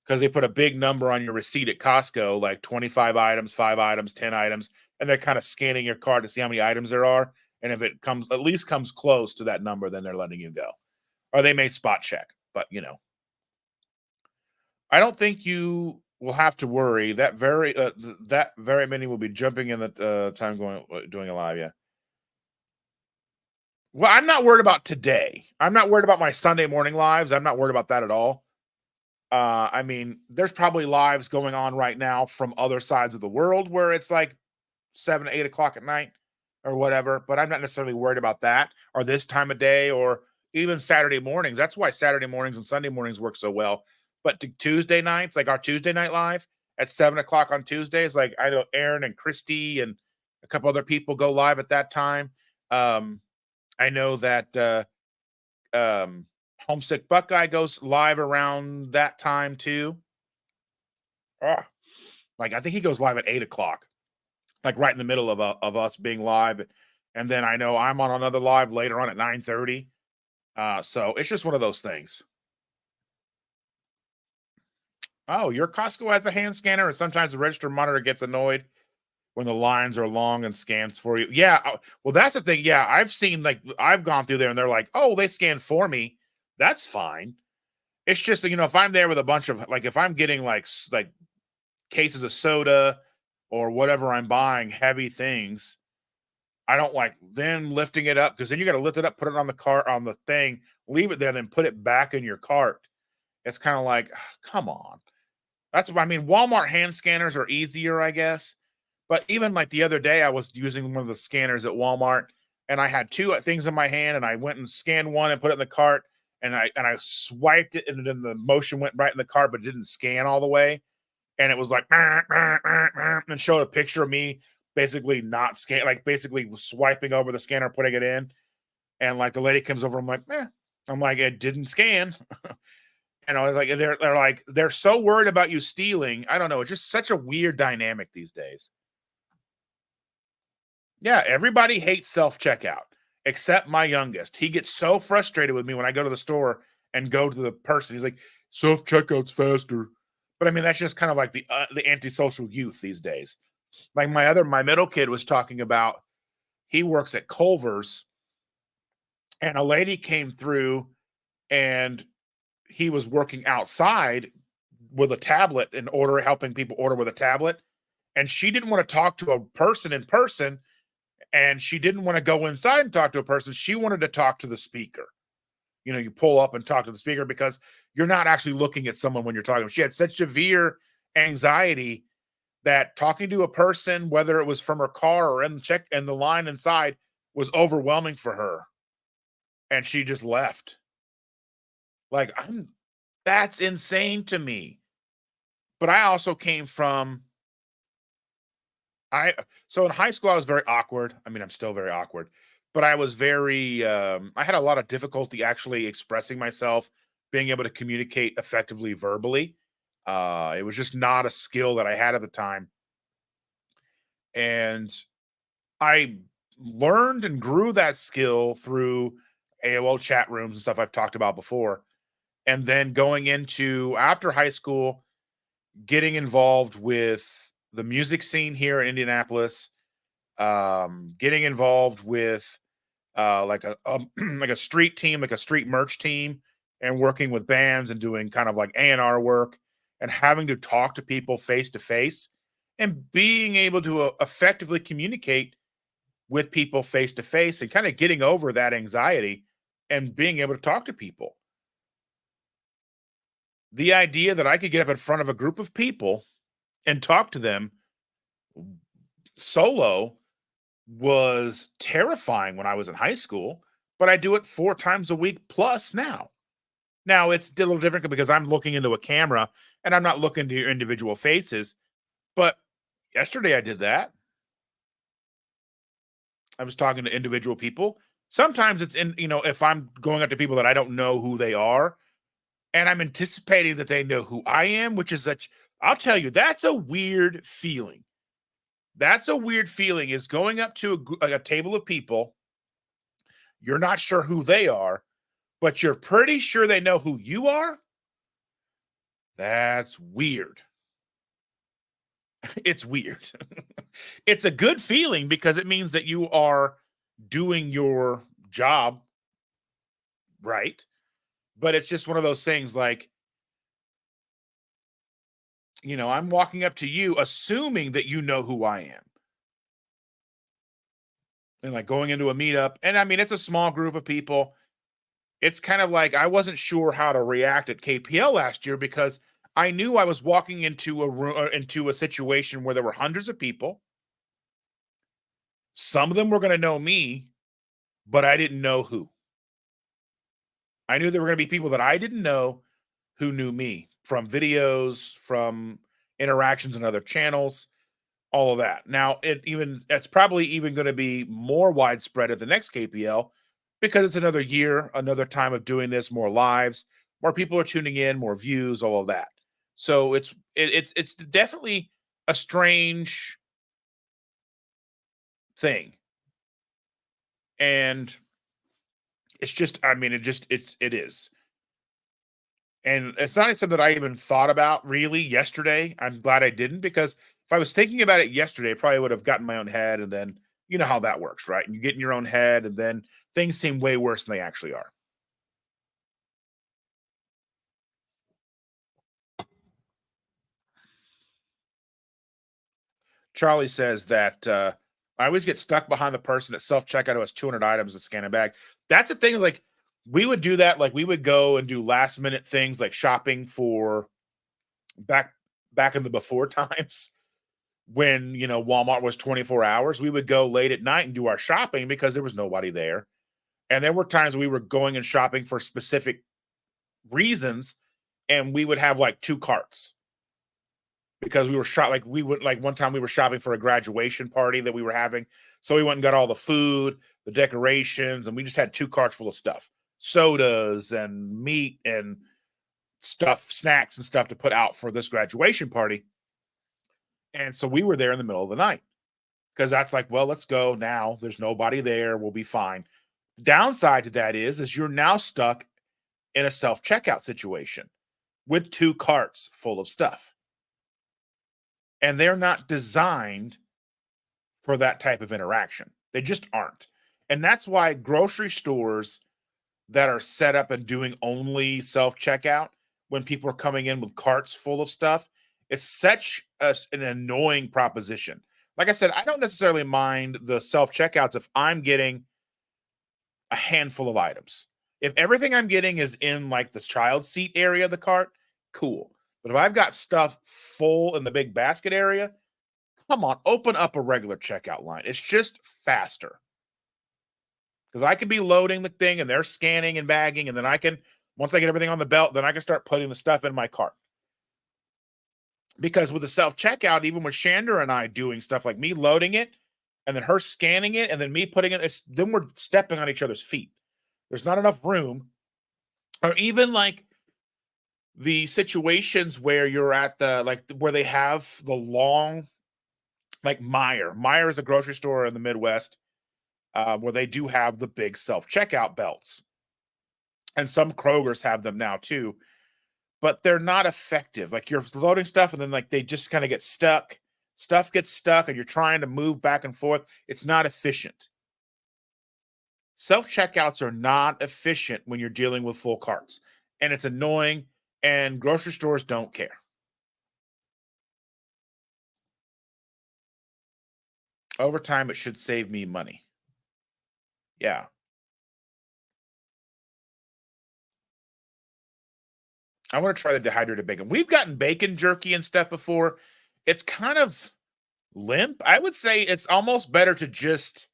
because they put a big number on your receipt at Costco, like 25 items, 5 items, 10 items, and they're kind of scanning your card to see how many items there are. And if it at least comes close to that number, then they're letting you go. Or they may spot check, but I don't think you will have to worry. That very many will be jumping in at time going doing a live. Yeah. Well, I'm not worried about today. I'm not worried about my Sunday morning lives. I'm not worried about that at all. I mean, there's probably lives going on right now from other sides of the world where it's like 7, 8 o'clock at night or whatever. But I'm not necessarily worried about that or this time of day or even Saturday mornings. That's why Saturday mornings and Sunday mornings work so well. But Tuesday nights, like our Tuesday night live at 7 o'clock on Tuesdays, like I know Aaron and Christy and a couple other people go live at that time. I know that Homesick Buckeye goes live around that time too. Ah, like I think he goes live at 8 o'clock, like right in the middle of us being live. And then I know I'm on another live later on at 9:30. So it's just one of those things. Oh, your Costco has a hand scanner, and sometimes the register monitor gets annoyed when the lines are long and scans for you. Yeah, well, that's the thing. Yeah, I've seen like I've gone through there, and they're like, "Oh, they scan for me." That's fine. It's just that if I'm there with a bunch of like if I'm getting like cases of soda or whatever I'm buying, heavy things, I don't like then lifting it up because then you got to lift it up, put it on the cart on the thing, leave it there, then put it back in your cart. It's kind of like, come on. That's what I mean. Walmart hand scanners are easier, I guess. But even like the other day, I was using one of the scanners at Walmart, and I had two things in my hand, and I went and scanned one and put it in the cart, and I swiped it, and then the motion went right in the cart, but it didn't scan all the way, and it was like and showed a picture of me basically not scan, like basically swiping over the scanner, putting it in, and like the lady comes over, I'm like it didn't scan. And I was like, they're so worried about you stealing. I don't know. It's just such a weird dynamic these days. Yeah, everybody hates self checkout except my youngest. He gets so frustrated with me when I go to the store and go to the person. He's like, self checkout's faster. But I mean, that's just kind of like the antisocial youth these days. Like my middle kid was talking about, he works at Culver's, and a lady came through, and he was working outside with a tablet and helping people order with a tablet. And she didn't want to talk to a person in person, and she didn't want to go inside and talk to a person. She wanted to talk to the speaker. You pull up and talk to the speaker because you're not actually looking at someone when you're talking. She had such severe anxiety that talking to a person, whether it was from her car or in the line inside, was overwhelming for her. And she just left. Like, that's insane to me. But I also came from so in high school I was very awkward. I mean, I'm still very awkward, but I was very I had a lot of difficulty actually expressing myself, being able to communicate effectively verbally. It was just not a skill that I had at the time. And I learned and grew that skill through AOL chat rooms and stuff I've talked about before. And then going into after high school, getting involved with the music scene here in Indianapolis, getting involved with like a like a street team, like a street merch team, and working with bands and doing kind of like A&R work and having to talk to people face to face and being able to effectively communicate with people face to face and kind of getting over that anxiety and being able to talk to people. The idea that I could get up in front of a group of people and talk to them solo was terrifying when I was in high school, but I do it 4 times a week plus now. Now it's a little different because I'm looking into a camera and I'm not looking to your individual faces, but yesterday I did that. I was talking to individual people. Sometimes it's if I'm going up to people that I don't know who they are and I'm anticipating that they know who I am, which is I'll tell you, that's a weird feeling. That's a weird feeling is going up to a table of people. You're not sure who they are, but you're pretty sure they know who you are. That's weird. It's weird. It's a good feeling because it means that you are doing your job right. But it's just one of those things like I'm walking up to you assuming that you know who I am. And like going into a meetup. And I mean, it's a small group of people. It's kind of like I wasn't sure how to react at KPL last year because I knew I was walking into a room into a situation where there were hundreds of people. Some of them were going to know me, but I didn't know who. I knew there were going to be people that I didn't know who knew me from videos, from interactions in other channels, all of that. Now, it's probably even going to be more widespread at the next KPL because it's another year, another time of doing this, more lives, more people are tuning in, more views, all of that. So it's definitely a strange thing. And it's just, I mean, it is. And it's not something that I even thought about really yesterday. I'm glad I didn't because if I was thinking about it yesterday, I probably would have gotten my own head. And then you know how that works, right? And you get in your own head, and then things seem way worse than they actually are. Charlie says that I always get stuck behind the person at self checkout who has 200 items to scan a bag. That's the thing. Like we would do that. Like we would go and do last minute things like shopping for back in the before times when Walmart was 24 hours. We would go late at night and do our shopping because there was nobody there. And there were times we were going and shopping for specific reasons, and we would have like 2 carts because we were one time we were shopping for a graduation party that we were having. So we went and got all the food, the decorations, and we just had 2 carts full of stuff, sodas and meat and stuff, snacks and stuff to put out for this graduation party. And so we were there in the middle of the night because that's like, well, let's go now. There's nobody there. We'll be fine. Downside to that is you're now stuck in a self-checkout situation with 2 carts full of stuff. And they're not designed for that type of interaction. They just aren't. And that's why grocery stores that are set up and doing only self-checkout, when people are coming in with carts full of stuff, it's such an annoying proposition. Like I said, I don't necessarily mind the self-checkouts if I'm getting a handful of items. If everything I'm getting is in like the child seat area of the cart, cool. But if I've got stuff full in the big basket area, come on, open up a regular checkout line. It's just faster. Because I can be loading the thing and they're scanning and bagging, and then once I get everything on the belt, then I can start putting the stuff in my cart. Because with the self-checkout, even with Shander and I doing stuff like me loading it and then her scanning it and then me putting it, then we're stepping on each other's feet. There's not enough room. Or even like the situations where you're at where they have the long, like Meijer. Meijer is a grocery store in the Midwest where they do have the big self-checkout belts. And some Krogers have them now too. But they're not effective. Like you're loading stuff and then like they just kind of get stuck. Stuff gets stuck and you're trying to move back and forth. It's not efficient. Self-checkouts are not efficient when you're dealing with full carts. And it's annoying, and grocery stores don't care. Over time, it should save me money. Yeah. I want to try the dehydrated bacon. We've gotten bacon jerky and stuff before. It's kind of limp. I would say it's almost better to just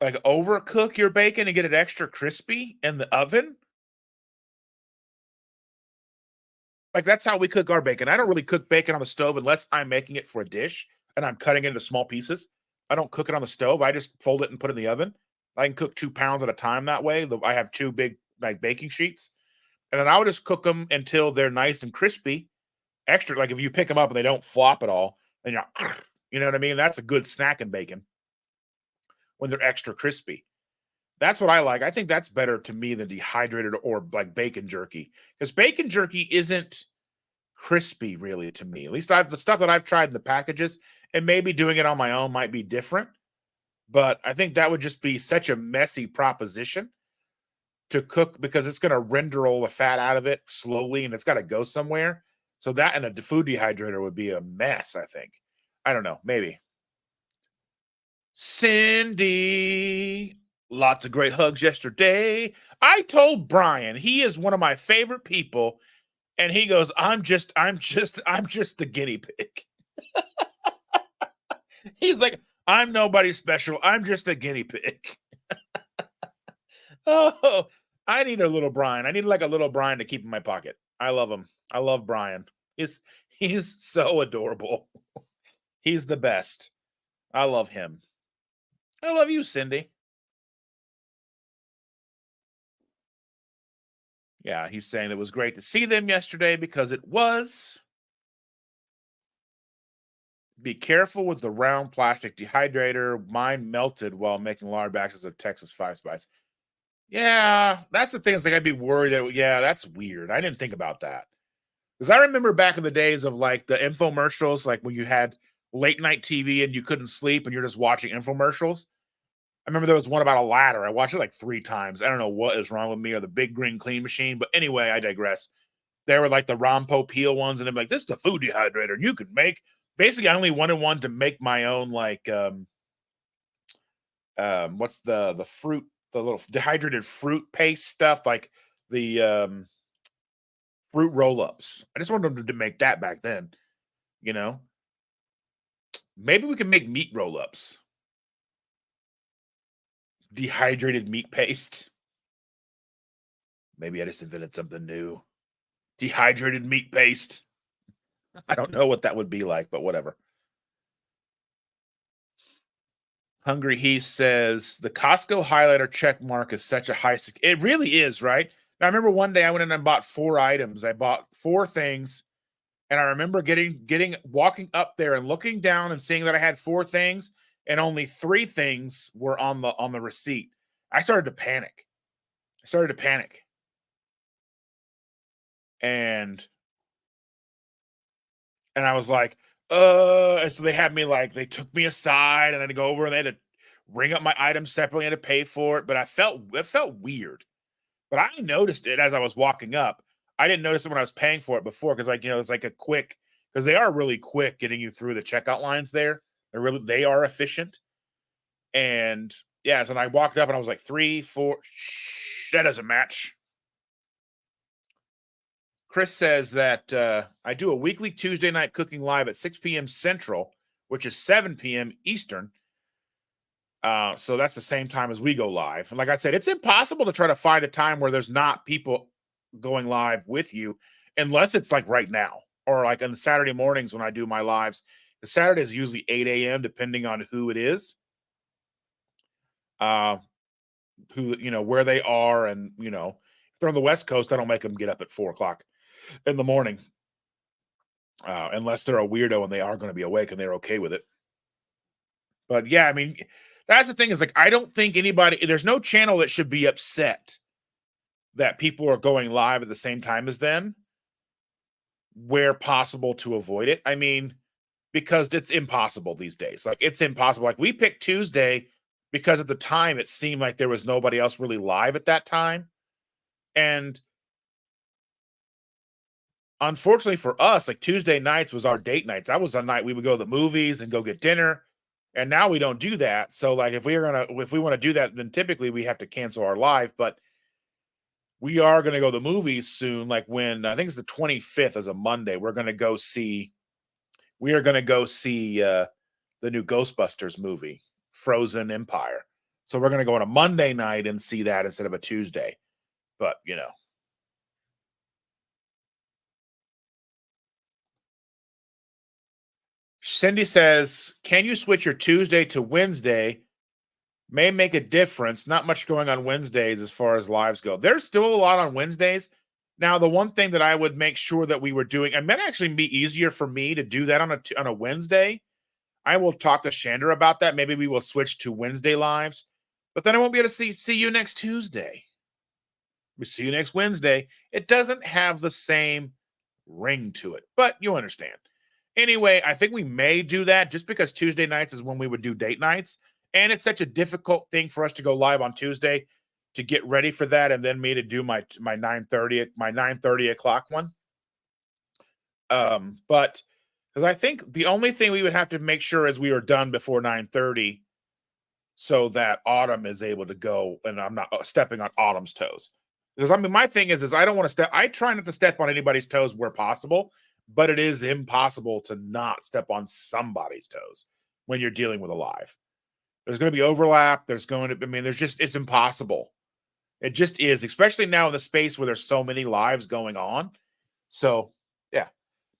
like overcook your bacon and get it extra crispy in the oven. Like that's how we cook our bacon. I don't really cook bacon on the stove unless I'm making it for a dish and I'm cutting it into small pieces. I don't cook it on the stove. I just fold it and put it in the oven. I can cook 2 pounds at a time that way. I have 2 big like baking sheets. And then I would just cook them until they're nice and crispy. Extra, like if you pick them up and they don't flop at all, then you know what I mean? That's a good snack in bacon when they're extra crispy. That's what I like. I think that's better to me than dehydrated or like bacon jerky, because bacon jerky isn't crispy really to me. At least the stuff that I've tried in the packages, and maybe doing it on my own might be different. But I think that would just be such a messy proposition to cook because it's going to render all the fat out of it slowly and it's got to go somewhere. So that and a food dehydrator would be a mess, I think. I don't know, maybe. Cindy, lots of great hugs yesterday. I told Brian he is one of my favorite people, and he goes, I'm just the guinea pig. He's like, I'm nobody special. I'm just a guinea pig. Oh, I need a little Brian. I need like a little Brian to keep in my pocket. I love him. I love Brian. He's so adorable. He's the best. I love him. I love you, Cindy. Yeah, he's saying it was great to see them yesterday because it was. Be careful with the round plastic dehydrator. Mine melted while making large batches of Texas Five Spice. Yeah, that's the thing. It's like I'd be worried that, yeah, that's weird. I didn't think about that. Because I remember back in the days of like the infomercials, like when you had late night TV and you couldn't sleep and you're just watching infomercials. I remember there was one about a ladder. I watched it like 3 times. I don't know what is wrong with me or the big green clean machine. But anyway, I digress. They were like the Rompo Peel ones, and they're like, this is the food dehydrator. And you can make basically I only wanted one to make my own like what's the fruit, the little dehydrated fruit paste stuff, like the fruit roll-ups. I just wanted them to make that back then, you know. Maybe we can make meat roll-ups. Dehydrated meat paste. Maybe I just invented something new. Dehydrated meat paste. I don't know what that would be like, but whatever. Hungry He says the Costco highlighter check mark is such a high. It really is, right? Now, I remember one day I went in and bought 4 items. I bought 4 things, and I remember walking up there and looking down and seeing that I had 4 things, and only 3 things were on the receipt. I started to panic. And I was like, and so they had me like, they took me aside and I had to go over and they had to ring up my items separately and to pay for it. But it felt weird. But I noticed it as I was walking up. I didn't notice it when I was paying for it before because, like, it's like a quick, because they are really quick getting you through the checkout lines there. They are efficient. And yeah, so I walked up and I was like 3, 4, that doesn't match. Chris says that I do a weekly Tuesday night cooking live at 6 p.m. Central, which is 7 p.m. Eastern. So that's the same time as we go live. And like I said, it's impossible to try to find a time where there's not people going live with you, unless it's like right now or like on Saturday mornings when I do my lives. The Saturday is usually 8 a.m. depending on who it is, where they are, and if they're on the West Coast, I don't make them get up at 4 o'clock in the morning, unless they're a weirdo and they are going to be awake and they're okay with it. But yeah, I mean, that's the thing is like, I don't think there's no channel that should be upset that people are going live at the same time as them where possible to avoid it. I mean, because it's impossible these days. Like, it's impossible. Like, we picked Tuesday because at the time it seemed like there was nobody else really live at that time. And unfortunately for us, like Tuesday nights was our date nights. That was a night we would go to the movies and go get dinner. And now we don't do that. So like if we want to do that, then typically we have to cancel our live, but we are going to go to the movies soon. Like when I think it's the 25th is a Monday, we are going to go see the new Ghostbusters movie, Frozen Empire. So we're going to go on a Monday night and see that instead of a Tuesday. But, Cindy says, can you switch your Tuesday to Wednesday? May make a difference. Not much going on Wednesdays as far as lives go. There's still a lot on Wednesdays. Now, the one thing that I would make sure that we were doing, it might actually be easier for me to do that on a Wednesday. I will talk to Chandra about that. Maybe we will switch to Wednesday lives, but then I won't be able to see you next Tuesday. We see you next Wednesday. It doesn't have the same ring to it, but you'll understand. Anyway, I think we may do that just because Tuesday nights is when we would do date nights. And it's such a difficult thing for us to go live on Tuesday to get ready for that. And then me to do my 9:30 o'clock one. But because I think the only thing we would have to make sure is we are done before 9:30 so that Autumn is able to go and I'm not stepping on Autumn's toes. Because I mean, my thing is I don't want to step, I try not to step on anybody's toes where possible, but it is impossible to not step on somebody's toes when you're dealing with a live. There's going to be overlap. There's going to, I mean, there's just, it's impossible. It just is, especially now in the space where there's so many lives going on. So, yeah.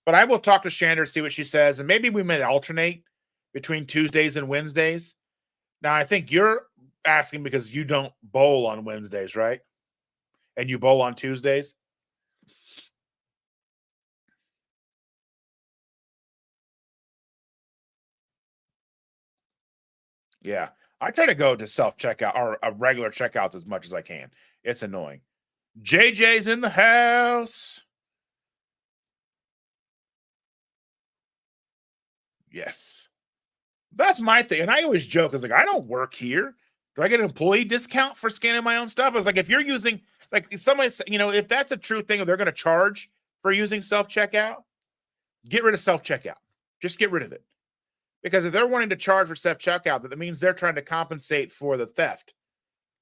But I will talk to Shander, see what she says, and maybe we may alternate between Tuesdays and Wednesdays. Now, I think you're asking because you don't bowl on Wednesdays, right? And you bowl on Tuesdays? Yeah. I try to go to self-checkout or regular checkouts as much as I can. It's annoying. JJ's in the house. Yes. That's my thing. And I always joke, I was like, I don't work here. Do I get an employee discount for scanning my own stuff? I was like, if you're using, like, if somebody, if that's a true thing, they're going to charge for using self-checkout, get rid of self-checkout. Just get rid of it. Because if they're wanting to charge for self-checkout, that means they're trying to compensate for the theft.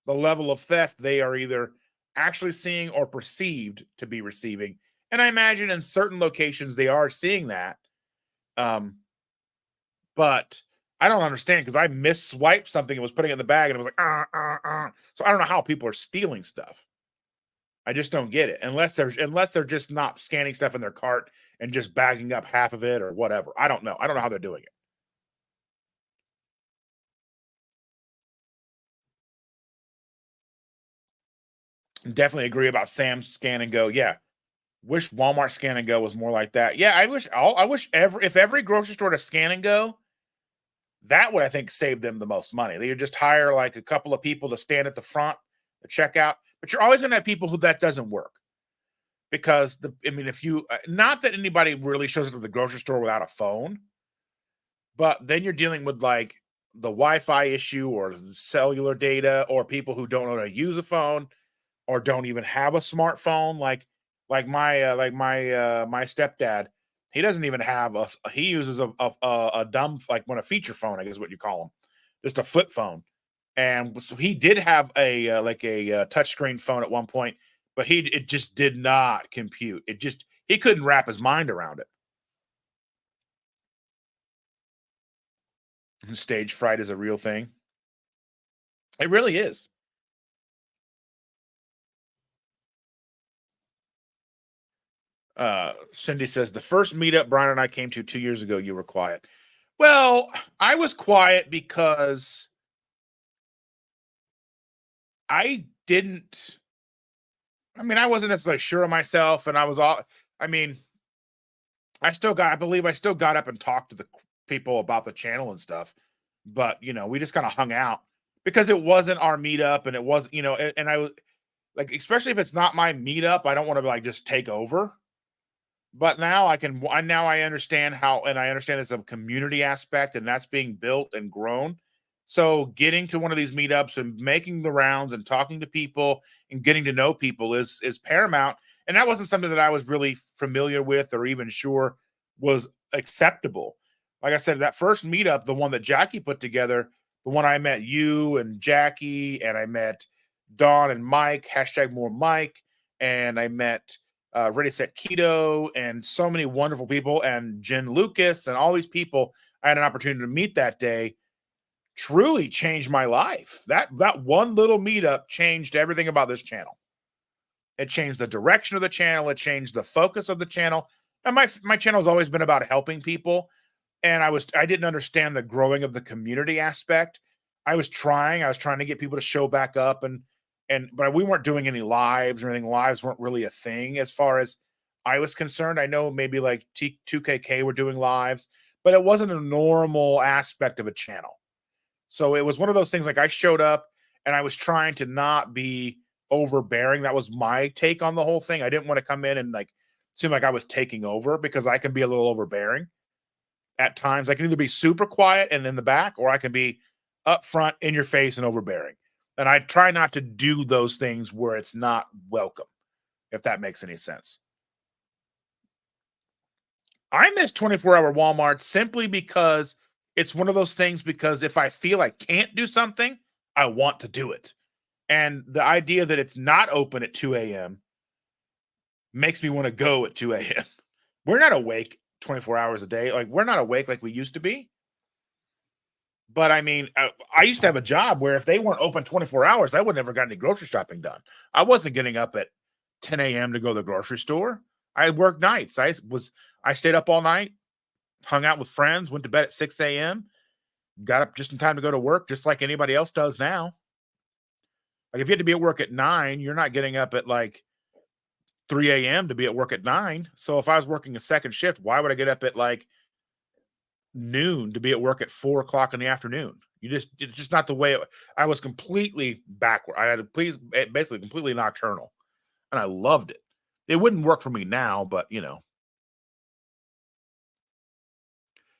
The level of theft they are either actually seeing or perceived to be receiving. And I imagine in certain locations they are seeing that. But I don't understand because I misswiped something and was putting it in the bag and it was like, So I don't know how people are stealing stuff. I just don't get it unless they're just not scanning stuff in their cart and just bagging up half of it or whatever. I don't know. I don't know how they're doing it. Definitely agree about Sam's Scan and Go. Yeah. Wish Walmart Scan and Go was more like that. Yeah, I wish if every grocery store to Scan and Go, that would, I think, save them the most money. They would just hire like a couple of people to stand at the front to check out. But you're always going to have people who that doesn't work. Because if you not that anybody really shows up to the grocery store without a phone, but then you're dealing with like the Wi-Fi issue or cellular data or people who don't know how to use a phone or don't even have a smartphone. My stepdad, he doesn't even have he uses a dumb, like when a feature phone, I guess is what you call them, just a flip phone. And so he did have a touchscreen phone at one point, but it just did not compute. He couldn't wrap his mind around it. Stage fright is a real thing. It really is. Cindy says the first meetup Brian and I came to 2 years ago, you were quiet. Well, I was quiet because I wasn't necessarily sure of myself, and I was all. I believe I still got up and talked to the people about the channel and stuff, but we just kind of hung out because it wasn't our meetup, and it wasn't, and I was like, especially if it's not my meetup, I don't want to like just take over. But now I understand how, and I understand it's a community aspect and that's being built and grown. So getting to one of these meetups and making the rounds and talking to people and getting to know people is paramount. And that wasn't something that I was really familiar with or even sure was acceptable. Like I said, that first meetup, the one that Jackie put together, the one I met you and Jackie, and I met Dawn and Mike, #MoreMike, and I met Ready Set Keto and so many wonderful people, and Jen Lucas and all these people I had an opportunity to meet that day truly changed my life. That one little meetup changed everything about this channel. It changed the direction of the channel. It changed the focus of the channel. And my channel has always been about helping people. And I didn't understand the growing of the community aspect. I was trying to get people to show back up but we weren't doing any lives or anything. Lives weren't really a thing as far as I was concerned. I know maybe like T2KK were doing lives, but it wasn't a normal aspect of a channel. So it was one of those things like I showed up and I was trying to not be overbearing. That was my take on the whole thing. I didn't want to come in and like seem like I was taking over because I can be a little overbearing at times. I can either be super quiet and in the back, or I can be up front, in your face, and overbearing. And I try not to do those things where it's not welcome, if that makes any sense. I miss 24-hour Walmart simply because it's one of those things because if I feel I can't do something, I want to do it. And the idea that it's not open at 2 a.m. makes me want to go at 2 a.m. We're not awake 24 hours a day. Like we're not awake like we used to be. But I mean, I used to have a job where if they weren't open 24 hours, I would never got any grocery shopping done. I wasn't getting up at 10 a.m. to go to the grocery store. I worked nights. I stayed up all night, hung out with friends, went to bed at 6 a.m., got up just in time to go to work, just like anybody else does now. Like if you had to be at work at 9, you're not getting up at like 3 a.m. to be at work at 9. So if I was working a second shift, why would I get up at like noon to be at work at 4 o'clock in the afternoon? It's just not the way I was completely backward. I had to please basically completely nocturnal and I loved it. It wouldn't work for me now, but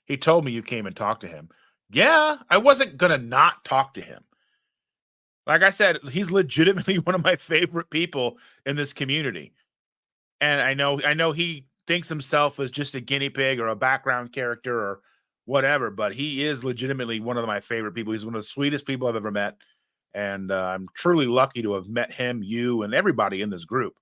he told me you came and talked to him. Yeah, I wasn't gonna not talk to him. Like I said, he's legitimately one of my favorite people in this community. And I know he thinks himself as just a guinea pig or a background character or whatever, but he is legitimately one of my favorite people. He's one of the sweetest people I've ever met. And I'm truly lucky to have met him, you, and everybody in this group.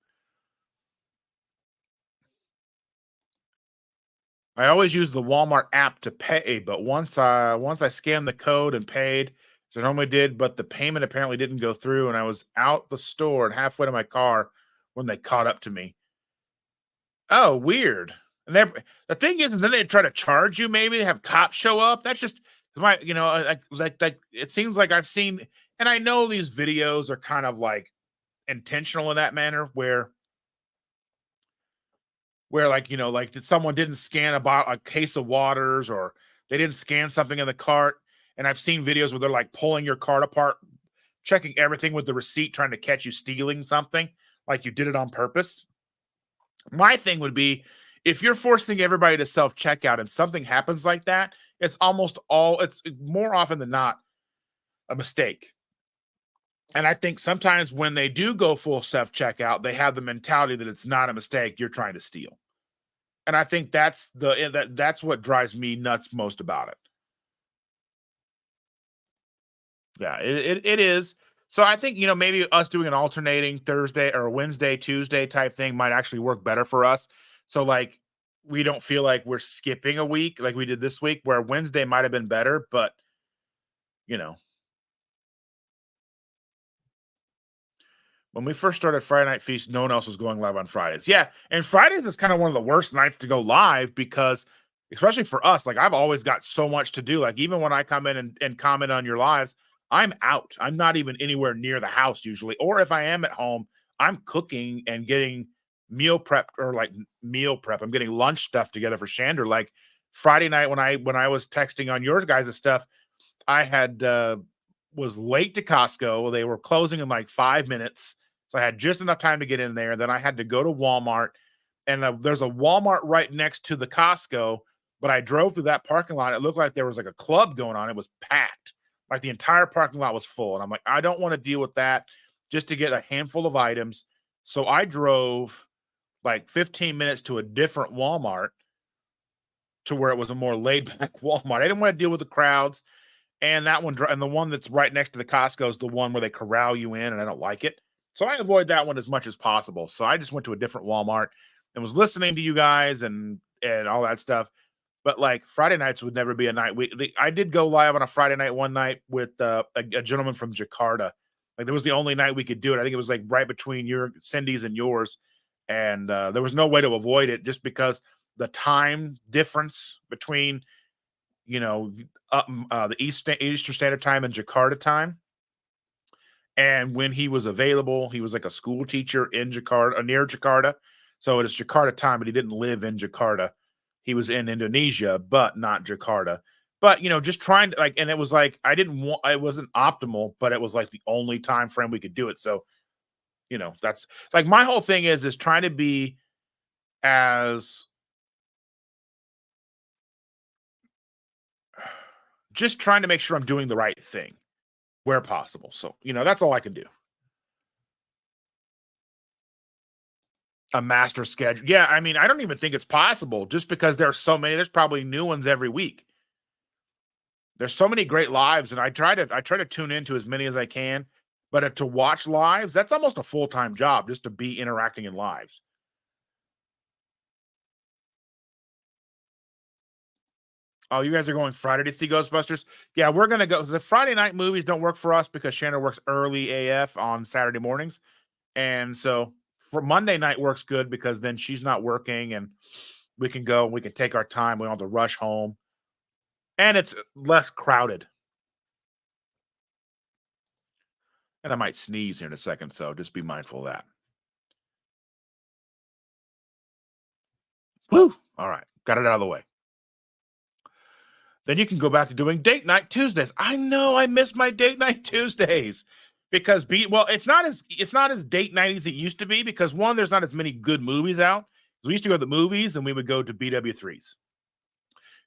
I always use the Walmart app to pay, but once I scanned the code and paid, as I normally did, but the payment apparently didn't go through, and I was out the store and halfway to my car when they caught up to me. Oh, weird. And the thing is, then they try to charge you. Maybe they have cops show up. That's just my, like it seems like I've seen, and I know these videos are kind of like intentional in that manner, where like like that someone didn't scan a case of waters or they didn't scan something in the cart. And I've seen videos where they're like pulling your cart apart, checking everything with the receipt, trying to catch you stealing something, like you did it on purpose. My thing would be if you're forcing everybody to self checkout and something happens like that, it's more often than not a mistake. And I think sometimes when they do go full self checkout, they have the mentality that it's not a mistake, you're trying to steal. And I think that's what drives me nuts most about it. Yeah, it is. So I think maybe us doing an alternating Thursday or Wednesday, Tuesday type thing might actually work better for us. So like we don't feel like we're skipping a week like we did this week, where Wednesday might have been better, but you know, when we first started Friday Night Feast, no one else was going live on Fridays. Yeah, and Fridays is kind of one of the worst nights to go live because, especially for us, like I've always got so much to do. Like even when I come in and comment on your lives, I'm out. I'm not even anywhere near the house usually. Or if I am at home, I'm cooking and getting meal prep or like meal prep. I'm getting lunch stuff together for Shander. Like Friday night when I was texting on yours guys' stuff, I had was late to Costco. They were closing in like 5 minutes. So I had just enough time to get in there. Then I had to go to Walmart, and there's a Walmart right next to the Costco. But I drove through that parking lot. It looked like there was like a club going on. It was packed. Like the entire parking lot was full. And I'm like, I don't want to deal with that just to get a handful of items. So I drove like 15 minutes to a different Walmart to where it was a more laid back Walmart. I didn't want to deal with the crowds. And the one that's right next to the Costco is the one where they corral you in, and I don't like it. So I avoid that one as much as possible. So I just went to a different Walmart and was listening to you guys and all that stuff. But like Friday nights would never be a night. I did go live on a Friday night one night with a gentleman from Jakarta. Like that was the only night we could do it. I think it was like right between your Cindy's and yours, and there was no way to avoid it just because the time difference between you know, the Eastern Standard Time and Jakarta time. And when he was available, he was like a school teacher in Jakarta, near Jakarta. So it is Jakarta time, but he didn't live in Jakarta. He was in Indonesia, but not Jakarta. But just trying to and it was like it wasn't optimal, but it was like the only time frame we could do it. So, that's like my whole thing is trying to be as just trying to make sure I'm doing the right thing where possible. So, that's all I can do. a master schedule. Yeah, I mean, I don't even think it's possible just because there's so many. There's probably new ones every week. There's so many great lives, and I try to tune into as many as I can. But to watch lives, that's almost a full-time job just to be interacting in lives. Oh, you guys are going Friday to see Ghostbusters? Yeah, we're gonna go. The Friday night movies don't work for us because Shannon works early AF on Saturday mornings, and so for Monday night works good because then she's not working, and we can go. We can take our time. We don't have to rush home, and it's less crowded. And I might sneeze here in a second, so just be mindful of that. Woo! All right, got it out of the way. Then you can go back to doing date night Tuesdays. I know I miss my date night Tuesdays because it's not as date night as it used to be because one, there's not as many good movies out. We used to go to the movies and we would go to BW3s.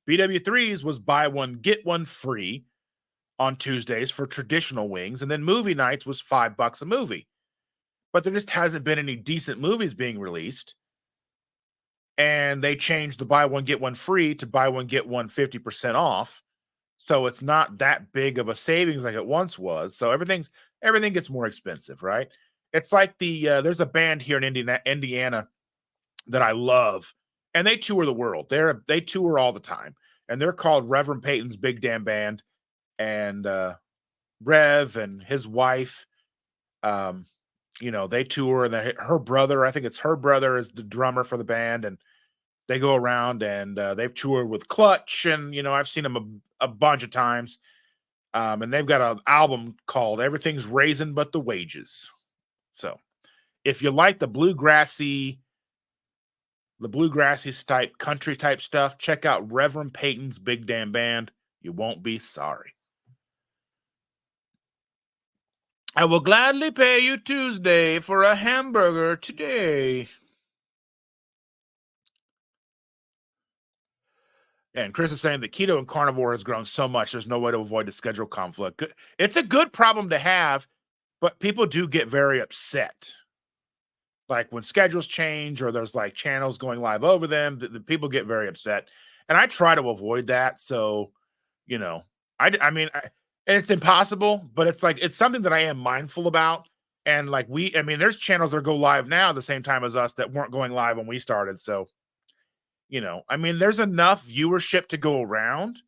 BW3s was buy one get one free on Tuesdays for traditional wings, and then movie nights was $5 a movie. But there just hasn't been any decent movies being released. And they changed the buy one get one free to buy one get one 50% off. So it's not that big of a savings like it once was. So everything gets more expensive, right? It's like there's a band here in Indiana that I love, and they tour the world. They tour all the time, and they're called Reverend Peyton's Big Damn Band. And Rev and his wife, they tour, and her brother, I think it's her brother, is the drummer for the band, and they go around and they've toured with Clutch, and I've seen them a bunch of times. And they've got an album called Everything's Raisin But the Wages. So if you like the bluegrassy type country type stuff, check out Reverend Peyton's Big Damn Band. You won't be sorry. I will gladly pay you Tuesday for a hamburger today. And Chris is saying that keto and carnivore has grown so much, there's no way to avoid the schedule conflict. It's a good problem to have, but people do get very upset. Like when schedules change or there's like channels going live over them, the people get very upset. And I try to avoid that. So, I mean, it's impossible, but it's something that I am mindful about. And there's channels that go live now at the same time as us that weren't going live when we started. So, there's enough viewership to go around.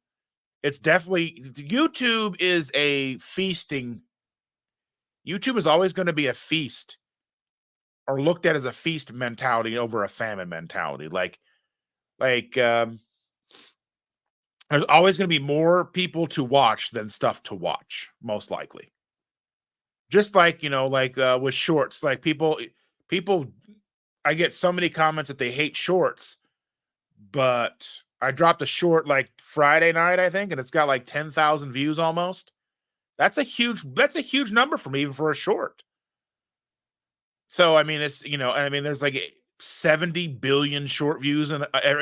It's definitely, YouTube is a feasting. YouTube is always going to be a feast, or looked at as a feast mentality over a famine mentality. There's always going to be more people to watch than stuff to watch, most likely. Just with shorts, like people, I get so many comments that they hate shorts, but I dropped a short like Friday night, I think, and it's got like 10,000 views almost. That's a huge number for me, even for a short. So, there's like 70 billion short views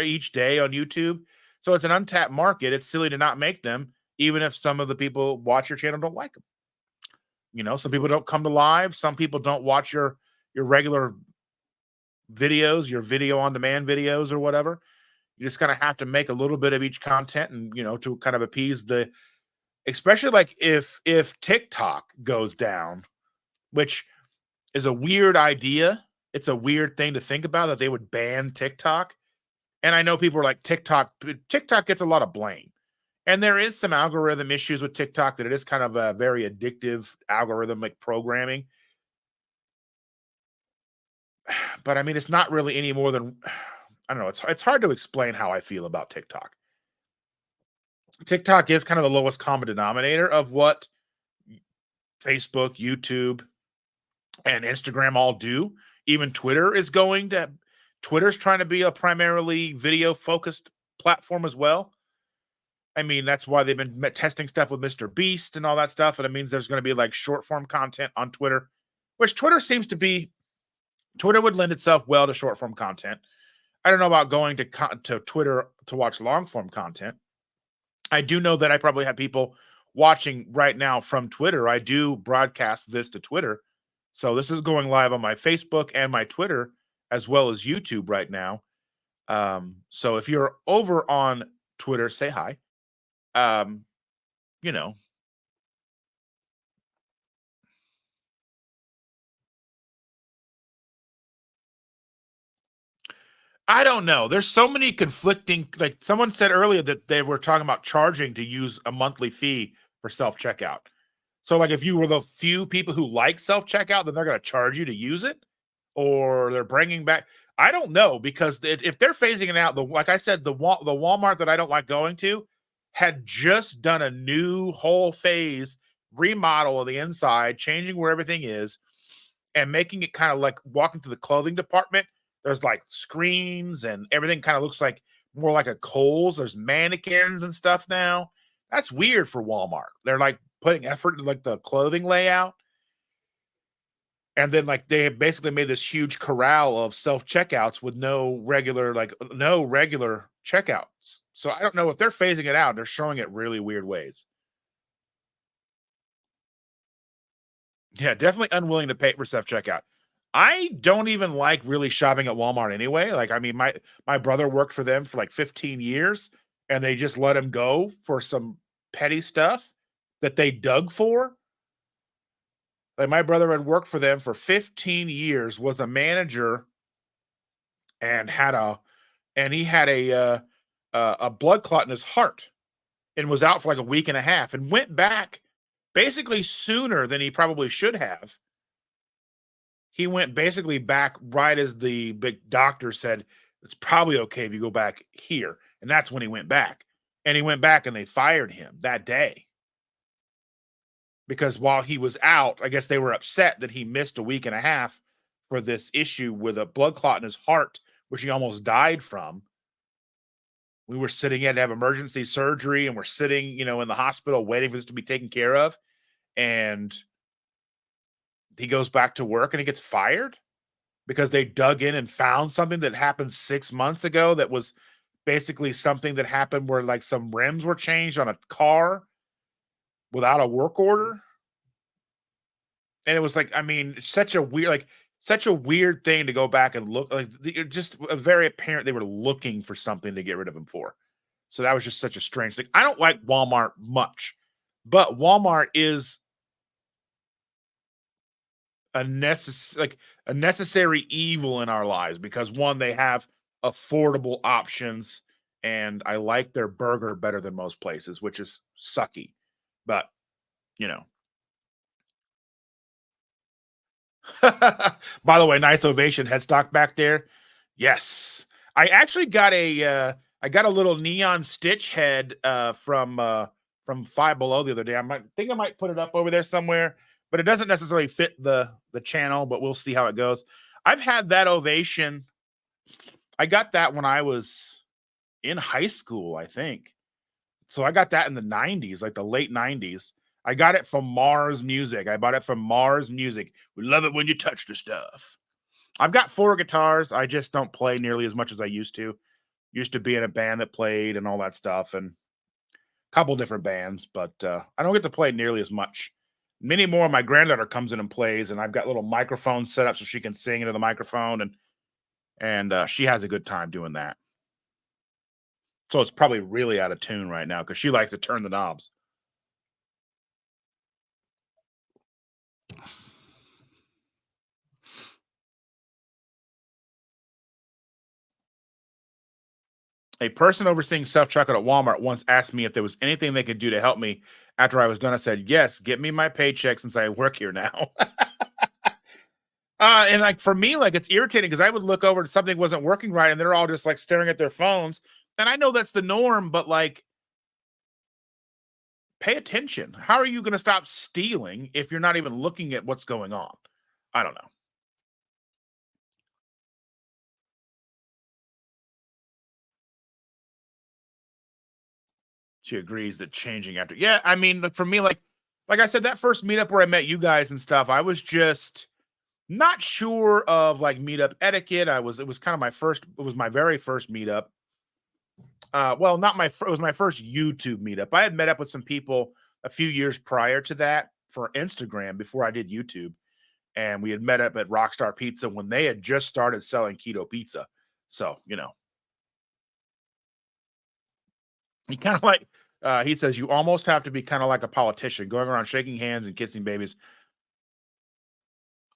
each day on YouTube. So it's an untapped market. It's silly to not make them, even if some of the people watch your channel don't like them. Some people don't come to live. Some people don't watch your regular videos, your video on demand videos or whatever. You just kind of have to make a little bit of each content and, to kind of appease especially like if TikTok goes down, which is a weird idea. It's a weird thing to think about that they would ban TikTok. And I know people are like, TikTok gets a lot of blame. And there is some algorithm issues with TikTok, that it is kind of a very addictive algorithmic programming. But it's not really any more than, I don't know. It's hard to explain how I feel about TikTok. TikTok is kind of the lowest common denominator of what Facebook, YouTube, and Instagram all do. Even Twitter's trying to be a primarily video focused platform as well. That's why they've been testing stuff with Mr. Beast and all that stuff. And it means there's going to be like short form content on Twitter, which Twitter would lend itself well to short form content. I don't know about going to Twitter to watch long form content. I do know that I probably have people watching right now from Twitter. I do broadcast this to Twitter. So this is going live on my Facebook and my Twitter as well as YouTube right now. So if you're over on Twitter, say hi. Um, you know, I don't know. There's so many conflicting, like someone said earlier that they were talking about charging to use a monthly fee for self-checkout. So like if you were the few people who like self-checkout, then they're going to charge you to use it, or they're bringing back. I don't know, because if they're phasing it out, like I said, the Walmart that I don't like going to had just done a new whole phase remodel of the inside, changing where everything is and making it kind of like walking to the clothing department. There's like screens and everything kind of looks like more like a Kohl's. There's mannequins and stuff now. That's weird for Walmart. They're like putting effort into like the clothing layout. And then like they have basically made this huge corral of self-checkouts with no regular checkouts. So I don't know if they're phasing it out. They're showing it really weird ways. Yeah, definitely unwilling to pay for self-checkout. I don't even like really shopping at Walmart anyway. Like, I mean, my brother worked for them for like 15 years, and they just let him go for some petty stuff that they dug for. Like my brother had worked for them for 15 years, was a manager, and he had a blood clot in his heart, and was out for like a week and a half, and went back basically sooner than he probably should have. He went basically back right as the big doctor said, it's probably okay if you go back here. And that's when he went back. And he went back and they fired him that day. Because while he was out, I guess they were upset that he missed a week and a half for this issue with a blood clot in his heart, which he almost died from. We were sitting, he had to have emergency surgery, and we're sitting, in the hospital waiting for this to be taken care of. And he goes back to work and he gets fired because they dug in and found something that happened 6 months ago that was basically something that happened where like some rims were changed on a car without a work order. And it was like, I mean, such a weird thing to go back and look, like just very apparent they were looking for something to get rid of him for. So that was just such a strange thing. I don't like Walmart much, but Walmart is a necessary evil in our lives because, one, they have affordable options, and I like their burger better than most places, which is sucky. But, you know. By the way, nice ovation headstock back there. Yes. I actually got a little neon stitch head from Five Below the other day. I might put it up over there somewhere, but it doesn't necessarily fit the channel, but we'll see how it goes. I've had that ovation. I got that when I was in high school, I think. So I got that in the 90s, like the late 90s. I got it from Mars Music. I bought it from Mars Music. We love it when you touch the stuff. I've got 4 guitars. I just don't play nearly as much as I used to. Used to be in a band that played and all that stuff, and a couple different bands, but I don't get to play nearly as much. Many more. My granddaughter comes in and plays, and I've got little microphones set up so she can sing into the microphone, and she has a good time doing that. So it's probably really out of tune right now because she likes to turn the knobs. A person overseeing self-checkout at Walmart once asked me if there was anything they could do to help me after I was done. I said, yes, get me my paycheck since I work here now. And like for me, like it's irritating because I would look over to something wasn't working right and they're all just like staring at their phones. And I know that's the norm, but like pay attention. How are you going to stop stealing if you're not even looking at what's going on? I don't know. She agrees that changing after. Yeah, I mean, look, for me, like I said, that first meetup where I met you guys and stuff, I was just not sure of like meetup etiquette. It was kind of it was my very first meetup. Well, not it was my first YouTube meetup. I had met up with some people a few years prior to that for Instagram before I did YouTube. and we had met up at Rockstar Pizza when they had just started selling keto pizza. So, he kind of like, he says, you almost have to be kind of like a politician, going around shaking hands and kissing babies.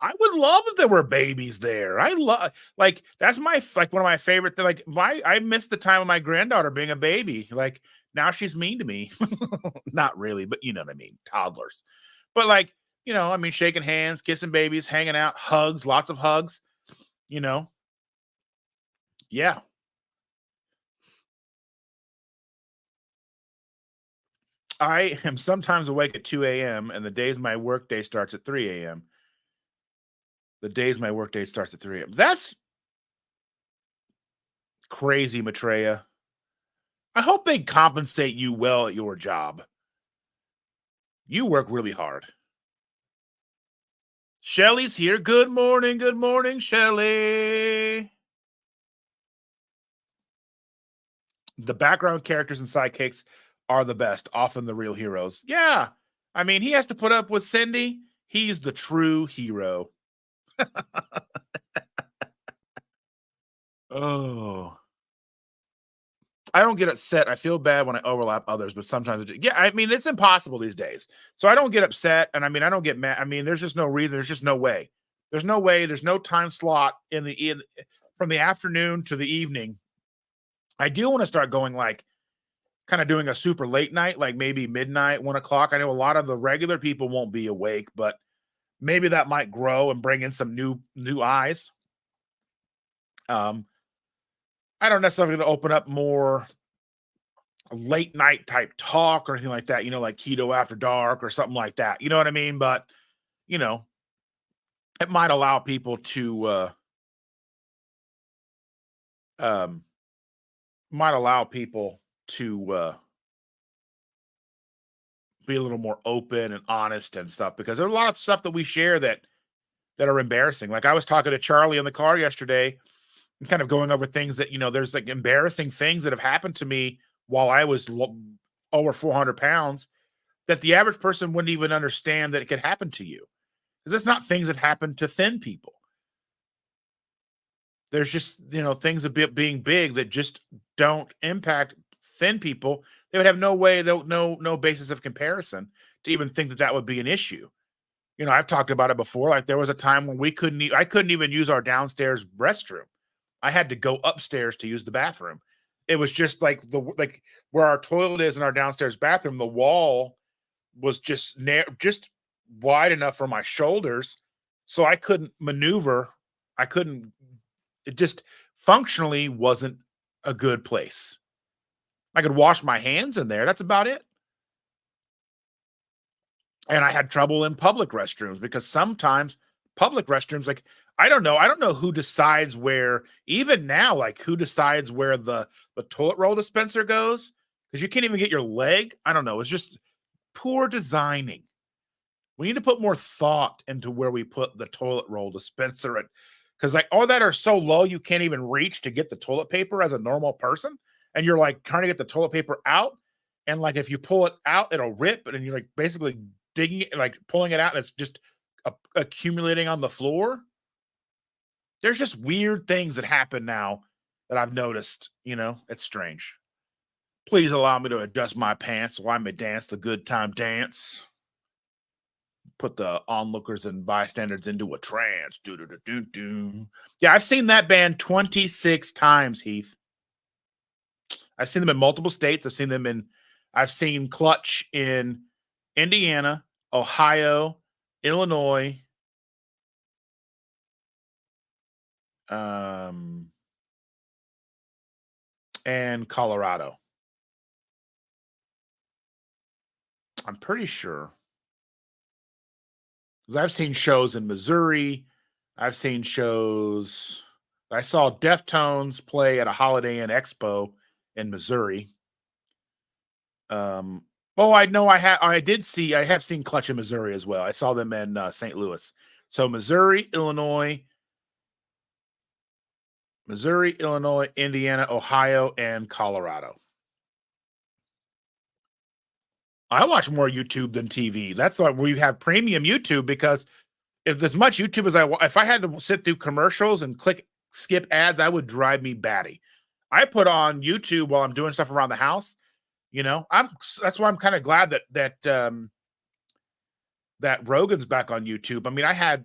I would love if there were babies there. I love, like, that's one of my favorite things. Like, I miss the time of my granddaughter being a baby. Like, now she's mean to me. Not really, but you know what I mean. Toddlers. But like, I mean, shaking hands, kissing babies, hanging out, hugs, lots of hugs, Yeah. I am sometimes awake at 2 a.m. and the days my workday starts at 3 a.m. The days my workday starts at 3 a.m. That's crazy, Maitreya. I hope they compensate you well at your job. You work really hard. Shelly's here. Good morning, Shelly. The background characters and sidekicks are the best, often the real heroes. Yeah. I mean, he has to put up with Cindy. He's the true hero. Oh. I don't get upset. I feel bad when I overlap others, but sometimes I do. Yeah, I mean, it's impossible these days. So I don't get upset, and I mean, I don't get mad. I mean, there's just no reason. There's just no way. There's no way. There's no time slot from the afternoon to the evening. I do want to start going like kind of doing a super late night, like maybe midnight, 1 o'clock. I know a lot of the regular people won't be awake, but maybe that might grow and bring in some new eyes. I don't necessarily going to open up more late night type talk or anything like that, like keto after dark or something like that. You know what I mean? But, it might allow people to, be a little more open and honest and stuff, because there's a lot of stuff that we share that are embarrassing. Like I was talking to Charlie in the car yesterday and kind of going over things that, there's like embarrassing things that have happened to me while I was over 400 pounds that the average person wouldn't even understand that it could happen to you. Because it's not things that happen to thin people. There's just, things being big that just don't impact thin people. They would have no way, no basis of comparison to even think that that would be an issue. I've talked about it before. Like there was a time when I couldn't even use our downstairs restroom. I had to go upstairs to use the bathroom. It was just like where our toilet is in our downstairs bathroom. The wall was just wide enough for my shoulders, so I couldn't maneuver. It just functionally wasn't a good place. I could wash my hands in there. That's about it. And I had trouble in public restrooms because sometimes public restrooms, like, I don't know who decides where, even now, like who decides where the toilet roll dispenser goes, because you can't even get your leg. I don't know. It's just poor designing. We need to put more thought into where we put the toilet roll dispenser at, because like all that are so low you can't even reach to get the toilet paper as a normal person, and you're like trying to get the toilet paper out, and like if you pull it out, it'll rip, and you're like basically digging it, like pulling it out, and it's just accumulating on the floor. There's just weird things that happen now that I've noticed. It's strange. Please allow me to adjust my pants so I may dance the good time dance. Put the onlookers and bystanders into a trance. Yeah, I've seen that band 26 times, Heath. I've seen them in multiple states. I've seen Clutch in Indiana, Ohio, Illinois, and Colorado. I'm pretty sure. Because I've seen shows in Missouri. I've seen shows. I saw Deftones play at a Holiday Inn Expo in Missouri. I know I have seen Clutch in Missouri as well. I saw them in St. Louis. So Missouri, Illinois, Indiana, Ohio, and Colorado. I watch more YouTube than TV. That's why we have premium YouTube, because if as much YouTube as if I had to sit through commercials and skip ads, I would drive me batty. I put on YouTube while I'm doing stuff around the house. That's why I'm kind of glad that Rogan's back on YouTube. I mean, I have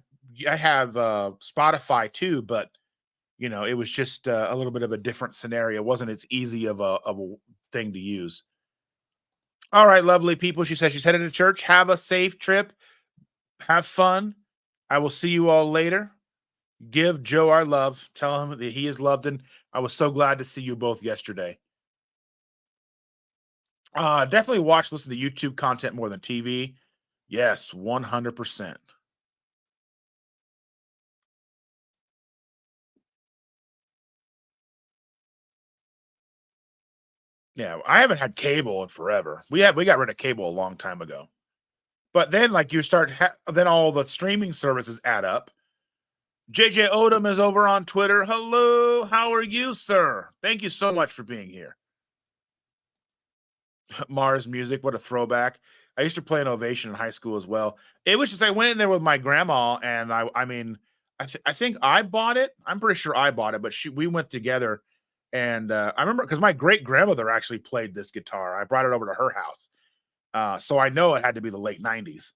Spotify too, but it was just a little bit of a different scenario. It wasn't as easy of a thing to use. All right, lovely people. She says she's headed to church. Have a safe trip. Have fun. I will see you all later. Give Joe our love. Tell him that he is loved, and I was so glad to see you both yesterday. Definitely listen to YouTube content more than TV. Yes, 100%. Yeah, I haven't had cable in forever. We got rid of cable a long time ago. But then, like, you start, then all the streaming services add up. JJ Odom is over on Twitter. Hello, how are you, sir? Thank you so much for being here. Mars Music, what a throwback. I used to play an Ovation in high school as well. It was just, I went in there with my grandma, and I think I bought it. I'm pretty sure I bought it, but we went together. And I remember because my great grandmother actually played this guitar. I brought it over to her house. So I know it had to be the late 90s.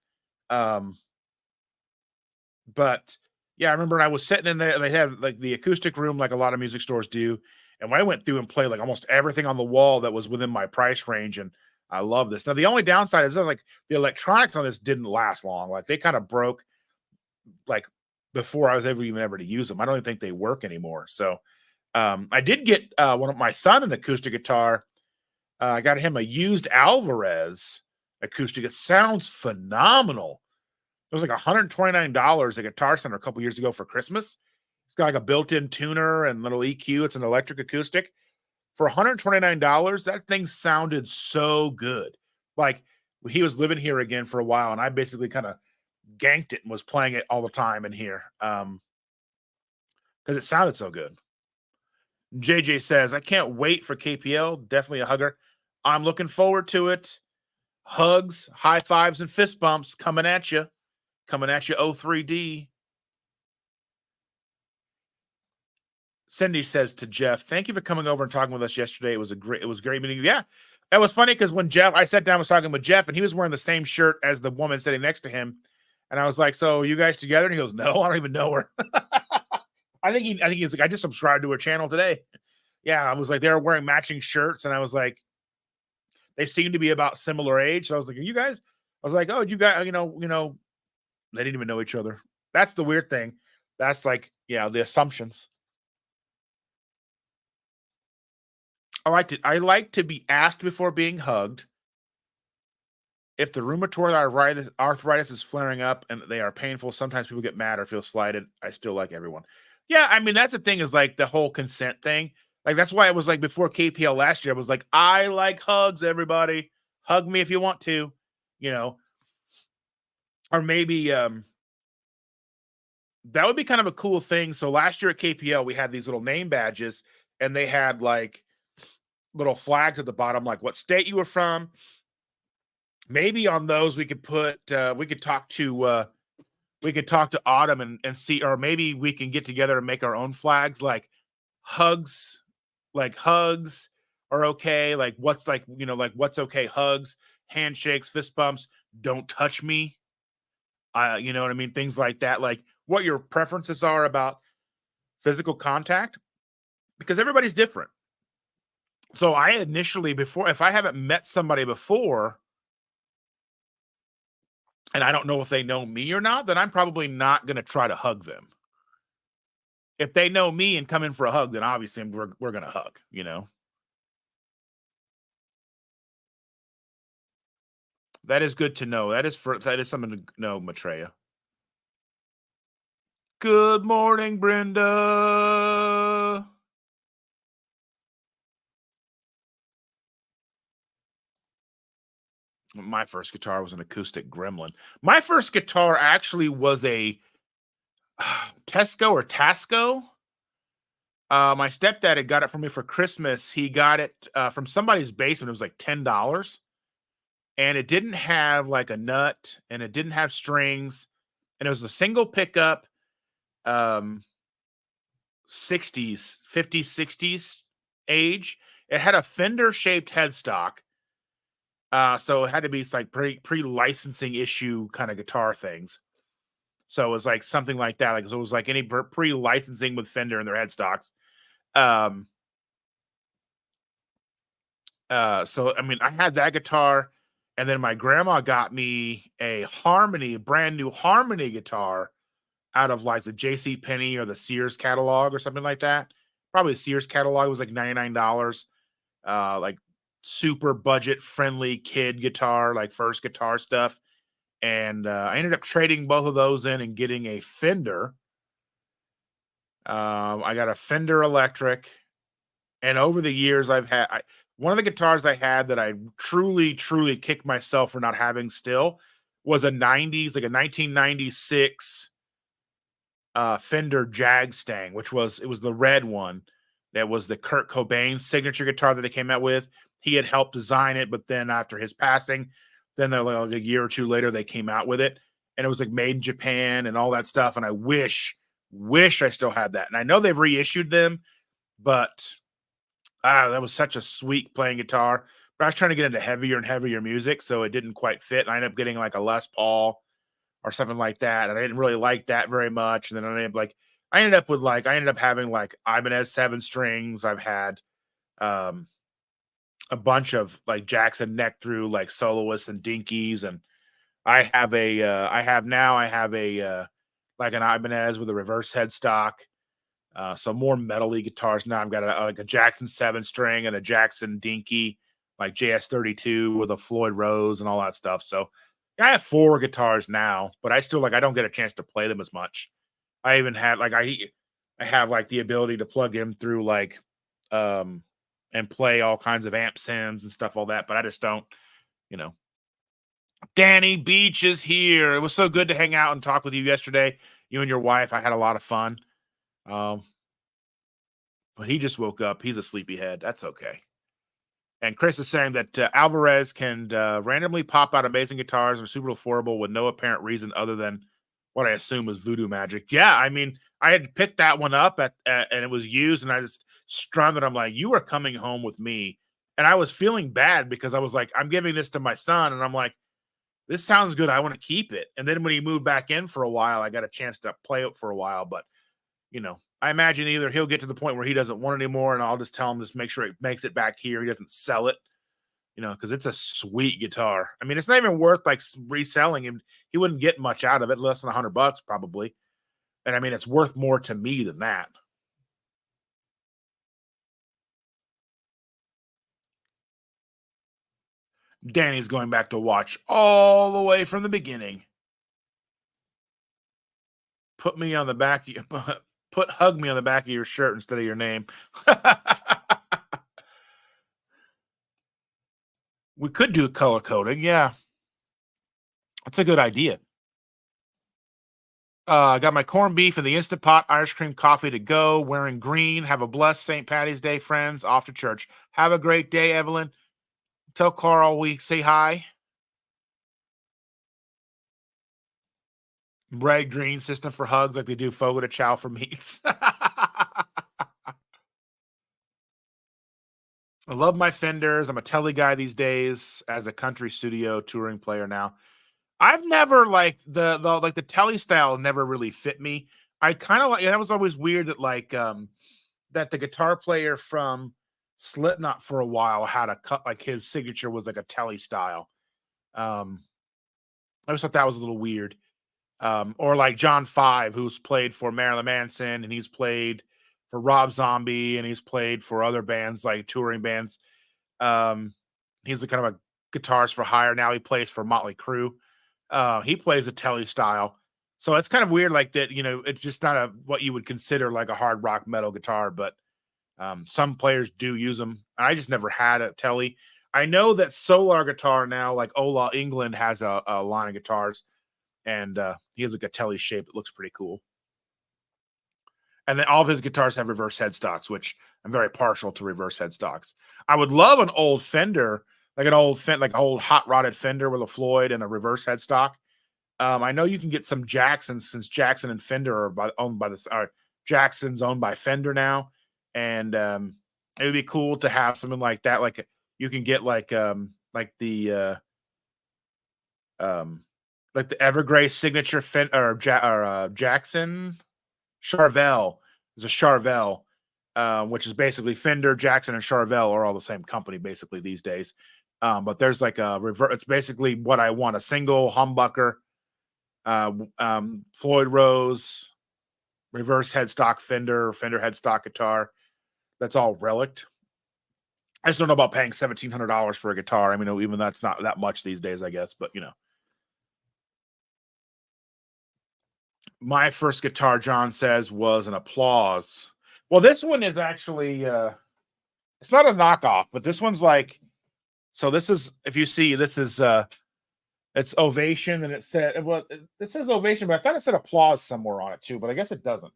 But yeah, I remember I was sitting in there, and they had like the acoustic room, like a lot of music stores do. And I went through and played like almost everything on the wall that was within my price range. And I love this. Now, the only downside is that, like, the electronics on this didn't last long. Like, they kind of broke like before I was ever to use them. I don't even think they work anymore. So I did get one of my son an acoustic guitar. I got him a used Alvarez acoustic. It sounds phenomenal. It was like $129 at Guitar Center a couple years ago for Christmas. It's got like a built-in tuner and little EQ. It's an electric acoustic. For $129, that thing sounded so good. Like, he was living here again for a while, and I basically kind of ganked it and was playing it all the time in here because it sounded so good. JJ says, I can't wait for KPL. Definitely a hugger. I'm looking forward to it. Hugs, high fives, and fist bumps coming at you. Coming at you, O3D. Cindy says to Jeff, thank you for coming over and talking with us yesterday. It was great meeting you. Yeah, that was funny because when I sat down and was talking with Jeff, and he was wearing the same shirt as the woman sitting next to him. And I was like, so you guys together? And he goes, no, I don't even know her. I think he's like, I just subscribed to her channel today. Yeah, I was like, they were wearing matching shirts, and I was like, they seem to be about similar age. So I was like, are you guys? I was like, oh, you guys, they didn't even know each other. That's the weird thing. That's like, the assumptions. I like to be asked before being hugged. If the rheumatoid arthritis is flaring up and they are painful, sometimes people get mad or feel slighted. I still like everyone. Yeah, I mean, that's the thing, is like the whole consent thing. Like, that's why it was like before KPL last year, I was like, I like hugs, everybody. Hug me if you want to, Or maybe that would be kind of a cool thing. So last year at KPL, we had these little name badges, and they had like little flags at the bottom, like what state you were from. Maybe on those we could put we could talk to Autumn and see, or maybe we can get together and make our own flags, like hugs are okay, like what's what's okay, hugs, handshakes, fist bumps, don't touch me. You know what I mean? Things like that, like what your preferences are about physical contact, because everybody's different. So I initially, if I haven't met somebody before and I don't know if they know me or not, then I'm probably not going to try to hug them. If they know me and come in for a hug, then obviously we're going to hug, That is good to know. That is something to know, Maitreya. Good morning, Brenda. My first guitar was an acoustic Gremlin. My first guitar actually was a Tesco or Tasco. My stepdad had got it for me for Christmas. He got it from somebody's basement. It was like $10. And it didn't have like a nut, and it didn't have strings, and it was a single pickup, 60s, 50s, 60s age. It had a Fender shaped headstock. So it had to be like pre-licensing issue kind of guitar things. So it was like something like that. Like, so it was like any pre-licensing with Fender in their headstocks. Um, so I mean, I had that guitar, and then my grandma got me a Harmony, brand new Harmony guitar out of like the J.C. Penney or the Sears catalog or something like that. Probably the Sears catalog was like $99. Like super budget friendly kid guitar, like first guitar stuff. And I ended up trading both of those in and getting a Fender. I got a Fender electric, and over the years, one of the guitars I had that I truly, truly kicked myself for not having still was a 90s, like a 1996 Fender Jag-Stang, it was the red one that was the Kurt Cobain signature guitar that they came out with. He had helped design it, but then after his passing, then they're like a year or two later, they came out with it, and it was like made in Japan and all that stuff. And I wish I still had that. And I know they've reissued them, but that was such a sweet playing guitar. But I was trying to get into heavier and heavier music, so it didn't quite fit. And I ended up getting like a Les Paul or something like that, and I didn't really like that very much. And then I ended up having like Ibanez 7 strings. I've had a bunch of like Jackson neck through like soloists and dinkies, and I have a like an Ibanez with a reverse headstock. So more metally guitars now. I've got like a Jackson 7 string and a Jackson dinky, like JS32 with a Floyd Rose and all that stuff. So I have 4 guitars now, but I don't get a chance to play them as much. I even had like I have like the ability to plug in through like and play all kinds of amp sims and stuff, all that, but I just don't, you know. Danny Beach is here. It was so good to hang out and talk with you yesterday. You and your wife. I had a lot of fun. But he just woke up. He's a sleepyhead. That's okay. And Chris is saying that Alvarez can randomly pop out amazing guitars and are super affordable with no apparent reason other than what I assume was voodoo magic. Yeah, I mean, I had picked that one up and it was used, and I just strummed it. I'm like, you are coming home with me. And I was feeling bad because I was like, I'm giving this to my son, and I'm like, this sounds good. I want to keep it. And then when he moved back in for a while, I got a chance to play it for a while. But, I imagine either he'll get to the point where he doesn't want it anymore, and I'll just tell him, just make sure it makes it back here. He doesn't sell it, because it's a sweet guitar. I mean, it's not even worth like reselling him. He wouldn't get much out of it, less than $100 probably. And I mean, it's worth more to me than that. Danny's going back to watch all the way from the beginning. Hug me on the back of your shirt instead of your name. We could do color coding. Yeah. That's a good idea. I got my corned beef and the Instant Pot ice cream coffee to go. Wearing green. Have a blessed St. Patty's Day, friends. Off to church. Have a great day, Evelyn. Tell Carl we say hi. Bragg Green system for hugs like they do Fogo de Chao for meats. I love my Fenders. I'm a Telly guy these days as a country studio touring player now. I've never liked the Telly style never really fit me. I kind of like, that was always weird that that the guitar player from Slipknot for a while had a cut, like his signature was like a Telly style. I always thought that was a little weird. Or like John Five, who's played for Marilyn Manson, and he's played for Rob Zombie, and he's played for other bands like touring bands. He's a kind of a guitarist for hire now. He plays for Motley Crue. He plays a Telly style, so it's kind of weird, like that. It's just not what you would consider like a hard rock metal guitar, but some players do use them. I just never had a Telly. I know that Solar Guitar now, like Ola England, has a line of guitars. And he has like a Telly shape that looks pretty cool. And then all of his guitars have reverse headstocks, which I'm very partial to reverse headstocks. I would love an old Fender, like an old hot rodded Fender with a Floyd and a reverse headstock. I know you can get some Jacksons since Jackson and Fender are owned by this. Jackson's owned by Fender now, and it would be cool to have something like that. Like you can get um like the Evergrace signature Jackson Charvel. There's a Charvel, which is basically Fender, Jackson, and Charvel are all the same company basically these days. But there's like a revert. It's basically what I want: a single humbucker, Floyd Rose, reverse headstock Fender headstock guitar. That's all relict. I just don't know about paying $1,700 for a guitar. I mean, even that's not that much these days, I guess. But my first guitar, John says, was an Applause. Well, this one is actually it's not a knockoff, but this one's like, so this is, if you see, this is it's Ovation, and it says Ovation, but I thought it said Applause somewhere on it too, but I guess it doesn't.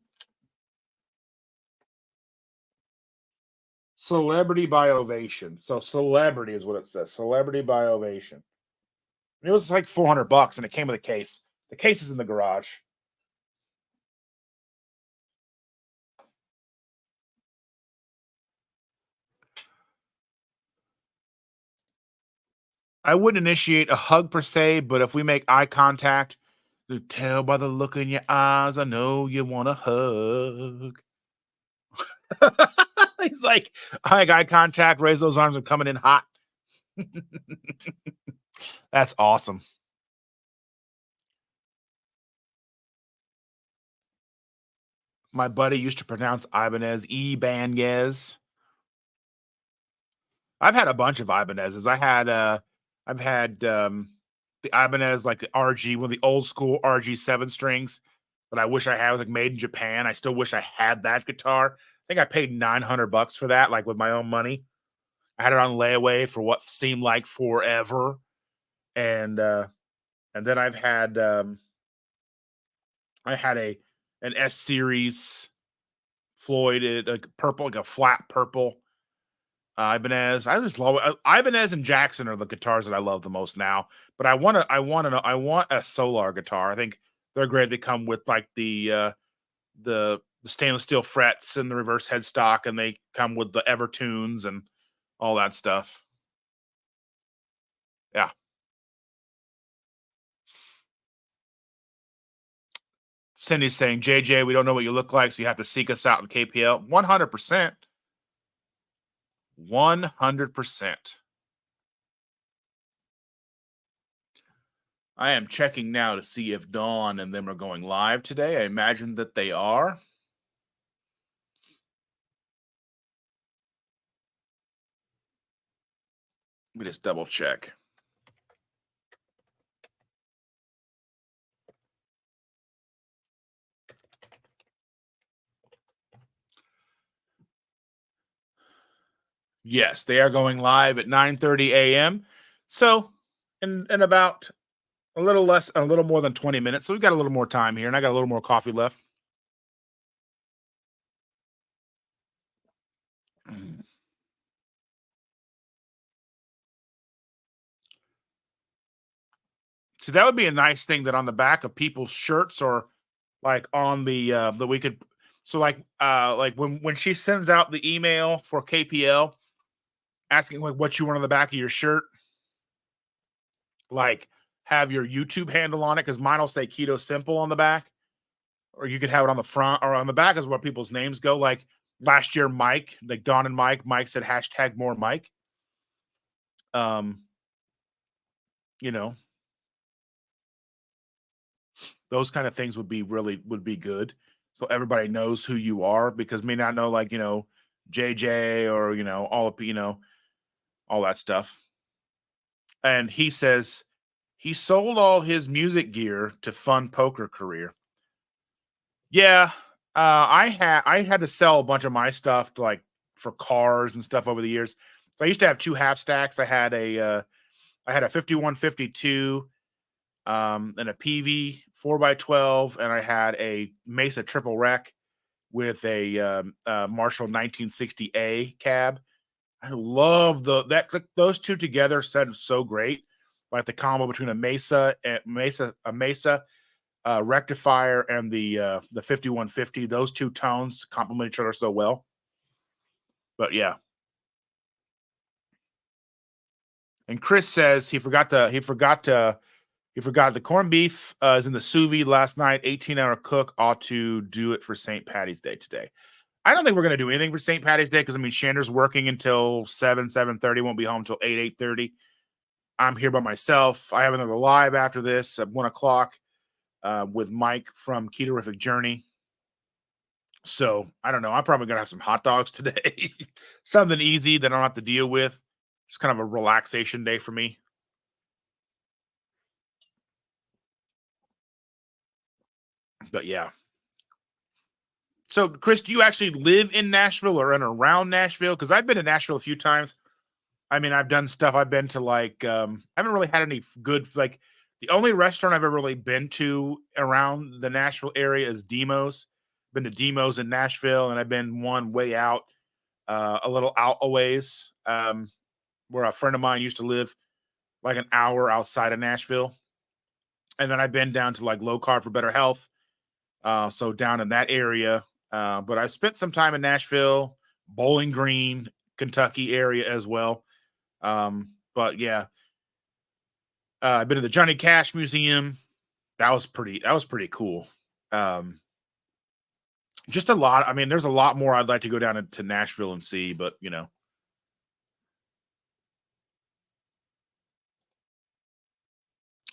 Celebrity by Ovation. So Celebrity is what it says. Celebrity by Ovation. And it was like $400, and it came with a case. The case is in the garage. I wouldn't initiate a hug per se, but if we make eye contact, you tell by the look in your eyes, I know you want a hug. He's like, I make eye contact, raise those arms, I'm coming in hot. That's awesome. My buddy used to pronounce Ibanez Ibanez. I've had a bunch of Ibanezes. I've had the Ibanez, like the RG, one of the old school RG 7 strings that I wish I had. It was like made in Japan. I still wish I had that guitar. I think I paid $900 for that, like with my own money. I had it on layaway for what seemed like forever. And then I had an S series Floyd, like purple, like a flat purple Ibanez. I just love Ibanez and Jackson are the guitars that I love the most now. But I want a Solar guitar. I think they're great. They come with like the stainless steel frets and the reverse headstock, and they come with the Evertunes and all that stuff. Yeah. Cindy's saying, JJ, we don't know what you look like, so you have to seek us out in KPL. 100%. 100%. I am checking now to see if Dawn and them are going live today. I imagine that they are. Let me just double check. Yes, they are going live at 9:30 a.m. So, in about a little more than 20 minutes. So we've got a little more time here, and I got a little more coffee left. So that would be a nice thing that on the back of people's shirts, or like on the that we could, so like when she sends out the email for KPL asking like what you want on the back of your shirt, like have your YouTube handle on it, because mine will say Keto Simple on the back, or you could have it on the front or on the back is where people's names go. Like last year, Mike, like Don and Mike said hashtag more Mike. You know, those kind of things would be good. So everybody knows who you are, because may not know, like, JJ, or, all that stuff. And he says he sold all his music gear to fund poker career. Yeah. I had to sell a bunch of my stuff to, like, for cars and stuff over the years. So I used to have 2 half stacks. I had a 5152 and a PV 4x12, and I had a Mesa triple rec with a Marshall 1960A cab. I love those two together. Sound so great, like the combo between a Mesa rectifier and the 5150. Those two tones complement each other so well. But yeah. And Chris says he forgot the corned beef is in the sous vide last night. 18-hour cook ought to do it for St. Patty's Day today. I don't think we're going to do anything for St. Patty's Day because, I mean, Shander's working until 7:30, won't be home until 8:30. I'm here by myself. I have another live after this at 1 o'clock with Mike from Ketorific Journey. So, I don't know. I'm probably going to have some hot dogs today. Something easy that I don't have to deal with. Just kind of a relaxation day for me. But yeah. So, Chris, do you actually live in Nashville or in around Nashville? Because I've been to Nashville a few times. I mean, I've done stuff. I've been to I haven't really had any good, the only restaurant I've ever really been to around the Nashville area is Demo's. Been to Demo's in Nashville, and I've been one way out, a little out a ways, where a friend of mine used to live like an hour outside of Nashville. And then I've been down to Low Carb for Better Health. So down in that area. But I spent some time in Nashville, Bowling Green, Kentucky area as well. But yeah, I've been to the Johnny Cash Museum. That was pretty cool. Just a lot. I mean, there's a lot more I'd like to go down to Nashville and see, but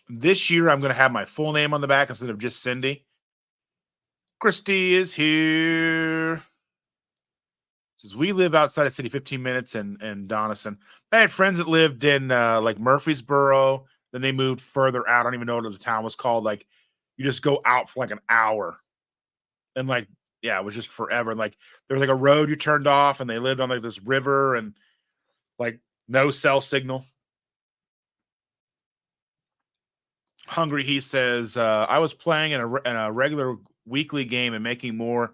this year I'm going to have my full name on the back instead of just Cindy. Christy is here. Says we live outside of city, 15 minutes in Donison. I had friends that lived in Murfreesboro. Then they moved further out. I don't even know what the town was called. You just go out for an hour. And it was just forever. And there was a road you turned off, and they lived on this river and no cell signal. Hungry, he says, I was playing in a regular weekly game and making more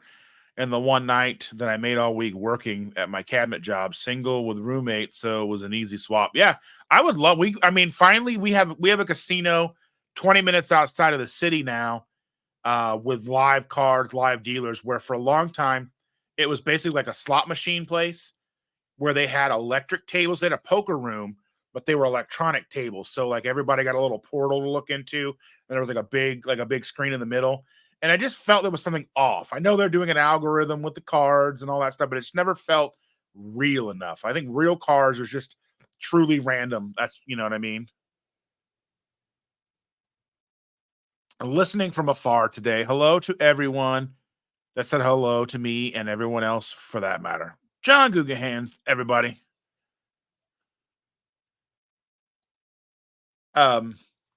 in the one night that I made all week working at my cabinet job, single with roommate, so it was an easy swap. Yeah, I would love. Finally we have a casino 20 minutes outside of the city now, with live cards, live dealers. Where for a long time it was basically like a slot machine place where they had electric tables. They had a poker room, but they were electronic tables. So everybody got a little portal to look into, and there was a big screen in the middle. And I just felt there was something off. I know they're doing an algorithm with the cards and all that stuff, but it's never felt real enough. I think real cards are just truly random. That's, you know what I mean? Listening from afar today. Hello to everyone that said hello to me and everyone else for that matter. John Guggenheim, everybody.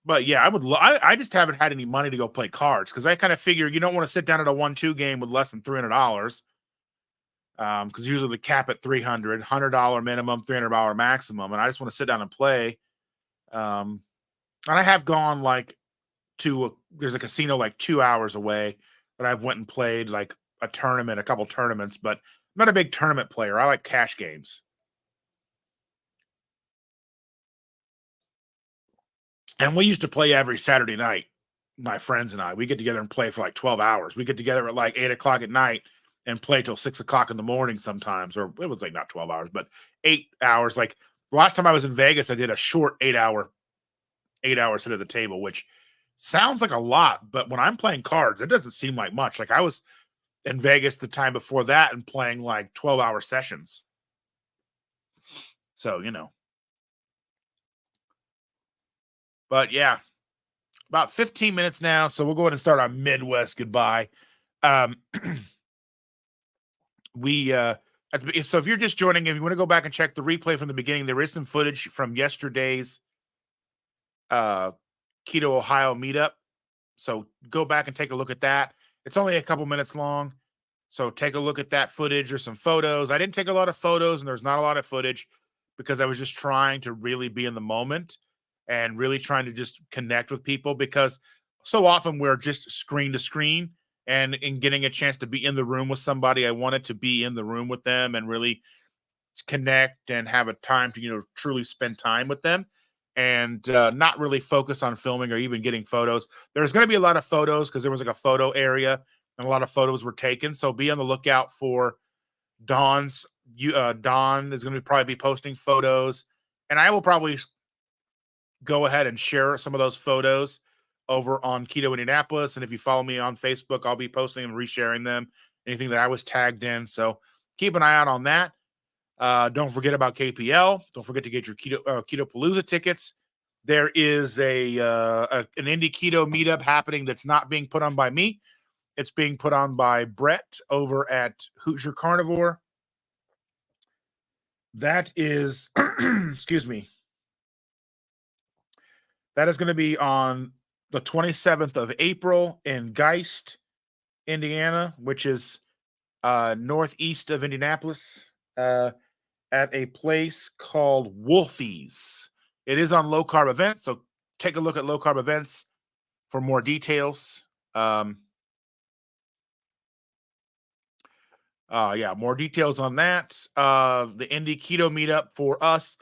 But yeah, I just haven't had any money to go play cards because I kind of figure you don't want to sit down at a 1-2 game with less than $300. Because usually the cap at $100 minimum, $300 maximum, and I just want to sit down and play. And I have gone there's a casino 2 hours away that I've went and played a couple tournaments, but I'm not a big tournament player. I like cash games. And we used to play every Saturday night, my friends and I. We get together and play for 12 hours. We get together at 8 o'clock at night and play till 6 o'clock in the morning sometimes. Or it was not 12 hours, but 8 hours. The last time I was in Vegas, I did a short 8-hour sit at the table, which sounds like a lot. But when I'm playing cards, it doesn't seem like much. I was in Vegas the time before that and playing 12-hour sessions. So, But yeah, about 15 minutes now. So we'll go ahead and start our Midwest goodbye. So if you're just joining, if you want to go back and check the replay from the beginning, there is some footage from yesterday's Keto Ohio meetup. So go back and take a look at that. It's only a couple minutes long. So take a look at that footage or some photos. I didn't take a lot of photos and there's not a lot of footage because I was just trying to really be in the moment and really trying to just connect with people, because so often we're just screen to screen, and in getting a chance to be in the room with somebody, I wanted to be in the room with them and really connect and have a time to, truly spend time with them. and not really focus on filming or even getting photos. There's going to be a lot of photos because there was like a photo area and a lot of photos were taken. So be on the lookout for Dawn's. Dawn is going to probably be posting photos, and I will probably go ahead and share some of those photos over on Keto Indianapolis. And if you follow me on Facebook, I'll be posting and resharing them. Anything that I was tagged in. So keep an eye out on that. Don't forget about KPL. Don't forget to get your Keto Palooza tickets. There is an indie keto meetup happening that's not being put on by me. It's being put on by Brett over at Hoosier Carnivore. That is, excuse me, that is going to be on the 27th of April in Geist, Indiana, which is northeast of Indianapolis, at a place called Wolfie's. It is on low carb events, so take a look at low carb events for more details. More details on that. The indie keto meetup for us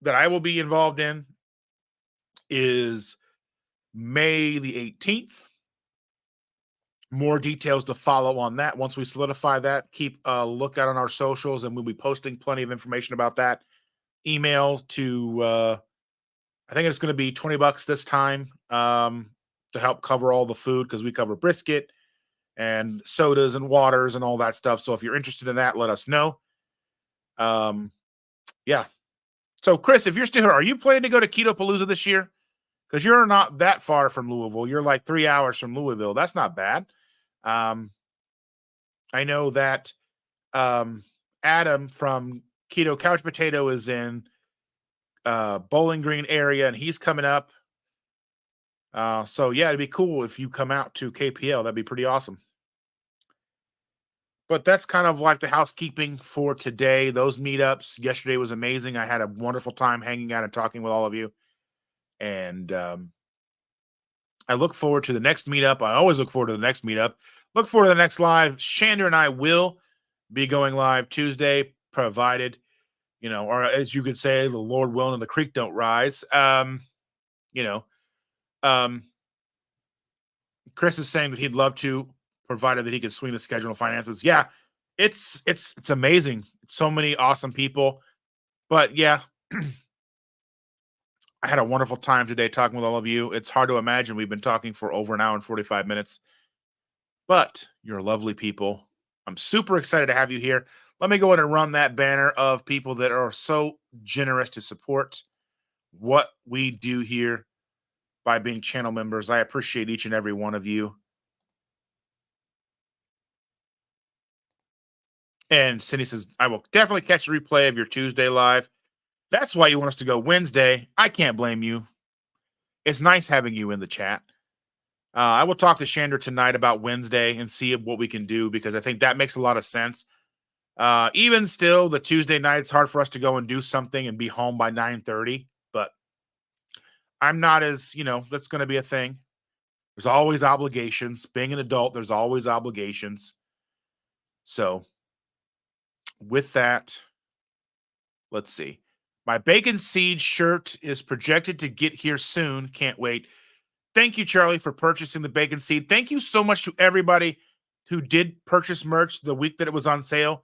that I will be involved in is May the 18th. More details to follow on that. Once we solidify that, keep a lookout on our socials, and we'll be posting plenty of information about that. Email to, I think it's going to be $20 this time to help cover all the food because we cover brisket and sodas and waters and all that stuff. So if you're interested in that, let us know. Yeah. So Chris, if you're still here, are you planning to go to Keto Palooza this year? Because you're not that far from Louisville. You're like 3 hours from Louisville. That's not bad. I know that Adam from Keto Couch Potato is in Bowling Green area, and he's coming up. So yeah, it'd be cool if you come out to KPL. That'd be pretty awesome. But that's kind of like the housekeeping for today. Those meetups yesterday was amazing. I had a wonderful time hanging out and talking with all of you. And I look forward to the next meetup. I always look forward to the next meetup. Look forward to the next live. Shander and I will be going live Tuesday, provided, or as you could say, the Lord willing and the creek don't rise. Chris is saying that he'd love to, provided that he could swing the schedule and finances. Yeah, it's amazing. So many awesome people. But yeah, I had a wonderful time today talking with all of you. It's hard to imagine we've been talking for over an hour and 45 minutes. But you're lovely people. I'm super excited to have you here. Let me go ahead and run that banner of people that are so generous to support what we do here by being channel members. I appreciate each and every one of you. And Cindy says, I will definitely catch a replay of your Tuesday live. That's why you want us to go Wednesday. I can't blame you. It's nice having you in the chat. I will talk to Shander tonight about Wednesday and see what we can do, because I think that makes a lot of sense. Even still, the Tuesday night, it's hard for us to go and do something and be home by 9:30. But I'm not as, that's going to be a thing. There's always obligations. Being an adult, there's always obligations. So with that, let's see. My Bacon Seed shirt is projected to get here soon. Can't wait. Thank you, Charlie, for purchasing the Bacon Seed. Thank you so much to everybody who did purchase merch the week that it was on sale.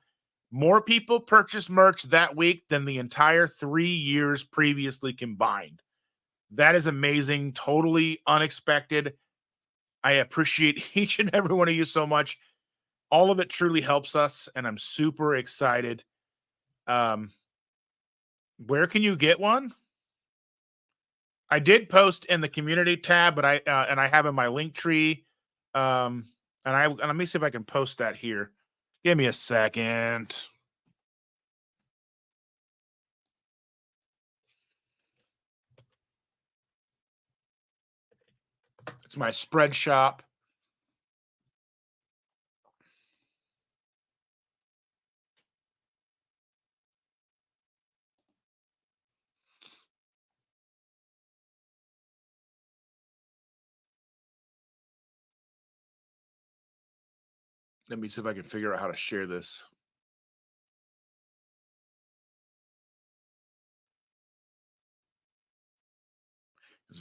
More people purchased merch that week than the entire 3 years previously combined. That is amazing. Totally unexpected. I appreciate each and every one of you so much. All of it truly helps us, and I'm super excited. Where can you get one? I did post in the community tab, but I have in my link tree. And let me see if I can post that here. Give me a second. It's my spread shop. Let me see if I can figure out how to share this.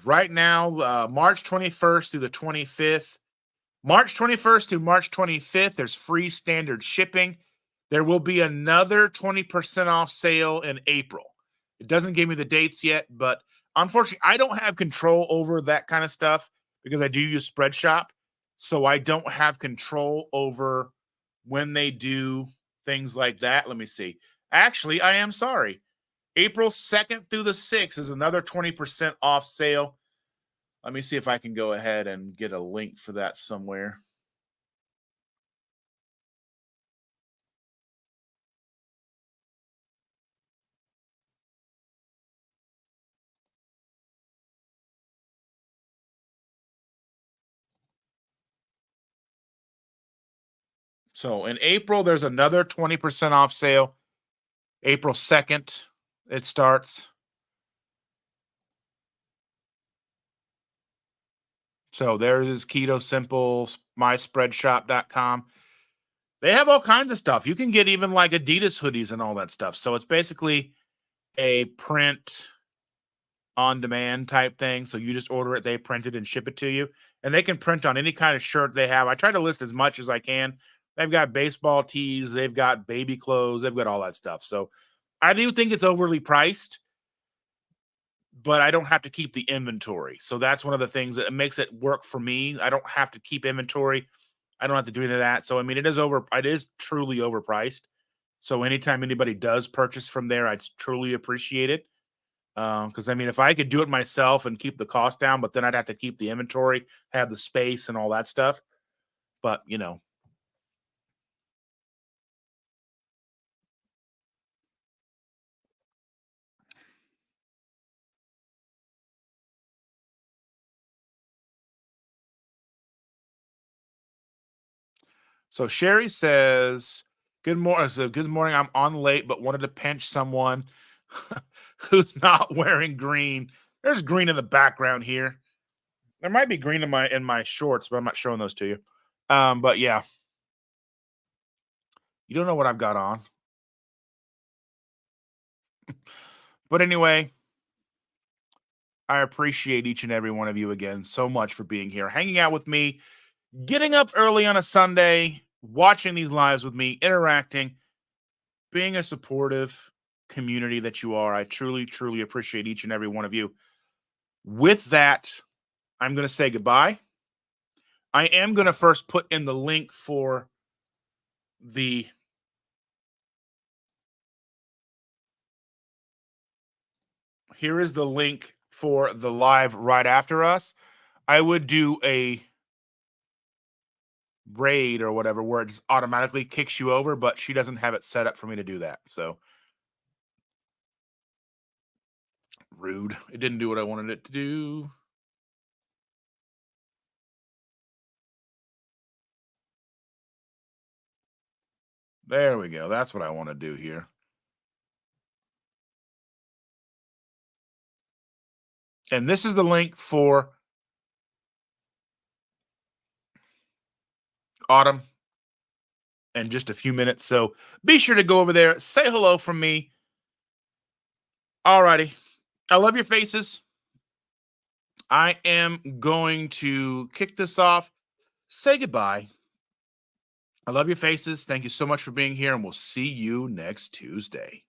Right now, March 21st through the 25th. March 21st through March 25th, there's free standard shipping. There will be another 20% off sale in April. It doesn't give me the dates yet, but unfortunately, I don't have control over that kind of stuff because I do use Spreadshop. So I don't have control over when they do things like that. Let me see. Actually, I am sorry. April 2nd through the 6th is another 20% off sale. Let me see if I can go ahead and get a link for that somewhere. So in April, there's another 20% off sale. April 2nd, it starts. So there's his Keto Simple, myspreadshop.com. They have all kinds of stuff. You can get even like Adidas hoodies and all that stuff. So it's basically a print on demand type thing. So you just order it, they print it and ship it to you. And they can print on any kind of shirt they have. I try to list as much as I can. They've got baseball tees, they've got baby clothes, they've got all that stuff. So I do think it's overly priced, but I don't have to keep the inventory. So that's one of the things that makes it work for me. I don't have to keep inventory. I don't have to do any of that. So I mean, it is truly overpriced. So anytime anybody does purchase from there, I truly appreciate it. Because I mean, if I could do it myself and keep the cost down, but then I'd have to keep the inventory, have the space and all that stuff. But So Sherry says, "Good morning." So good morning. I'm on late, but wanted to pinch someone who's not wearing green. There's green in the background here. There might be green in my shorts, but I'm not showing those to you. But yeah, you don't know what I've got on. But anyway, I appreciate each and every one of you again so much for being here, hanging out with me, getting up early on a Sunday, watching these lives with me, interacting, being a supportive community that you are. I truly, truly appreciate each and every one of you. With that, I'm going to say goodbye. I am going to first put in the link for the here is the link for the live right after us. I would do a raid or whatever where it just automatically kicks you over, but she doesn't have it set up for me to do that. So rude. It didn't do what I wanted it to do. There we go. That's what I want to do here. And this is the link for Autumn in just a few minutes. So be sure to go over there, say hello from me. Alrighty. I love your faces. I am going to kick this off. Say goodbye. I love your faces. Thank you so much for being here, and we'll see you next Tuesday.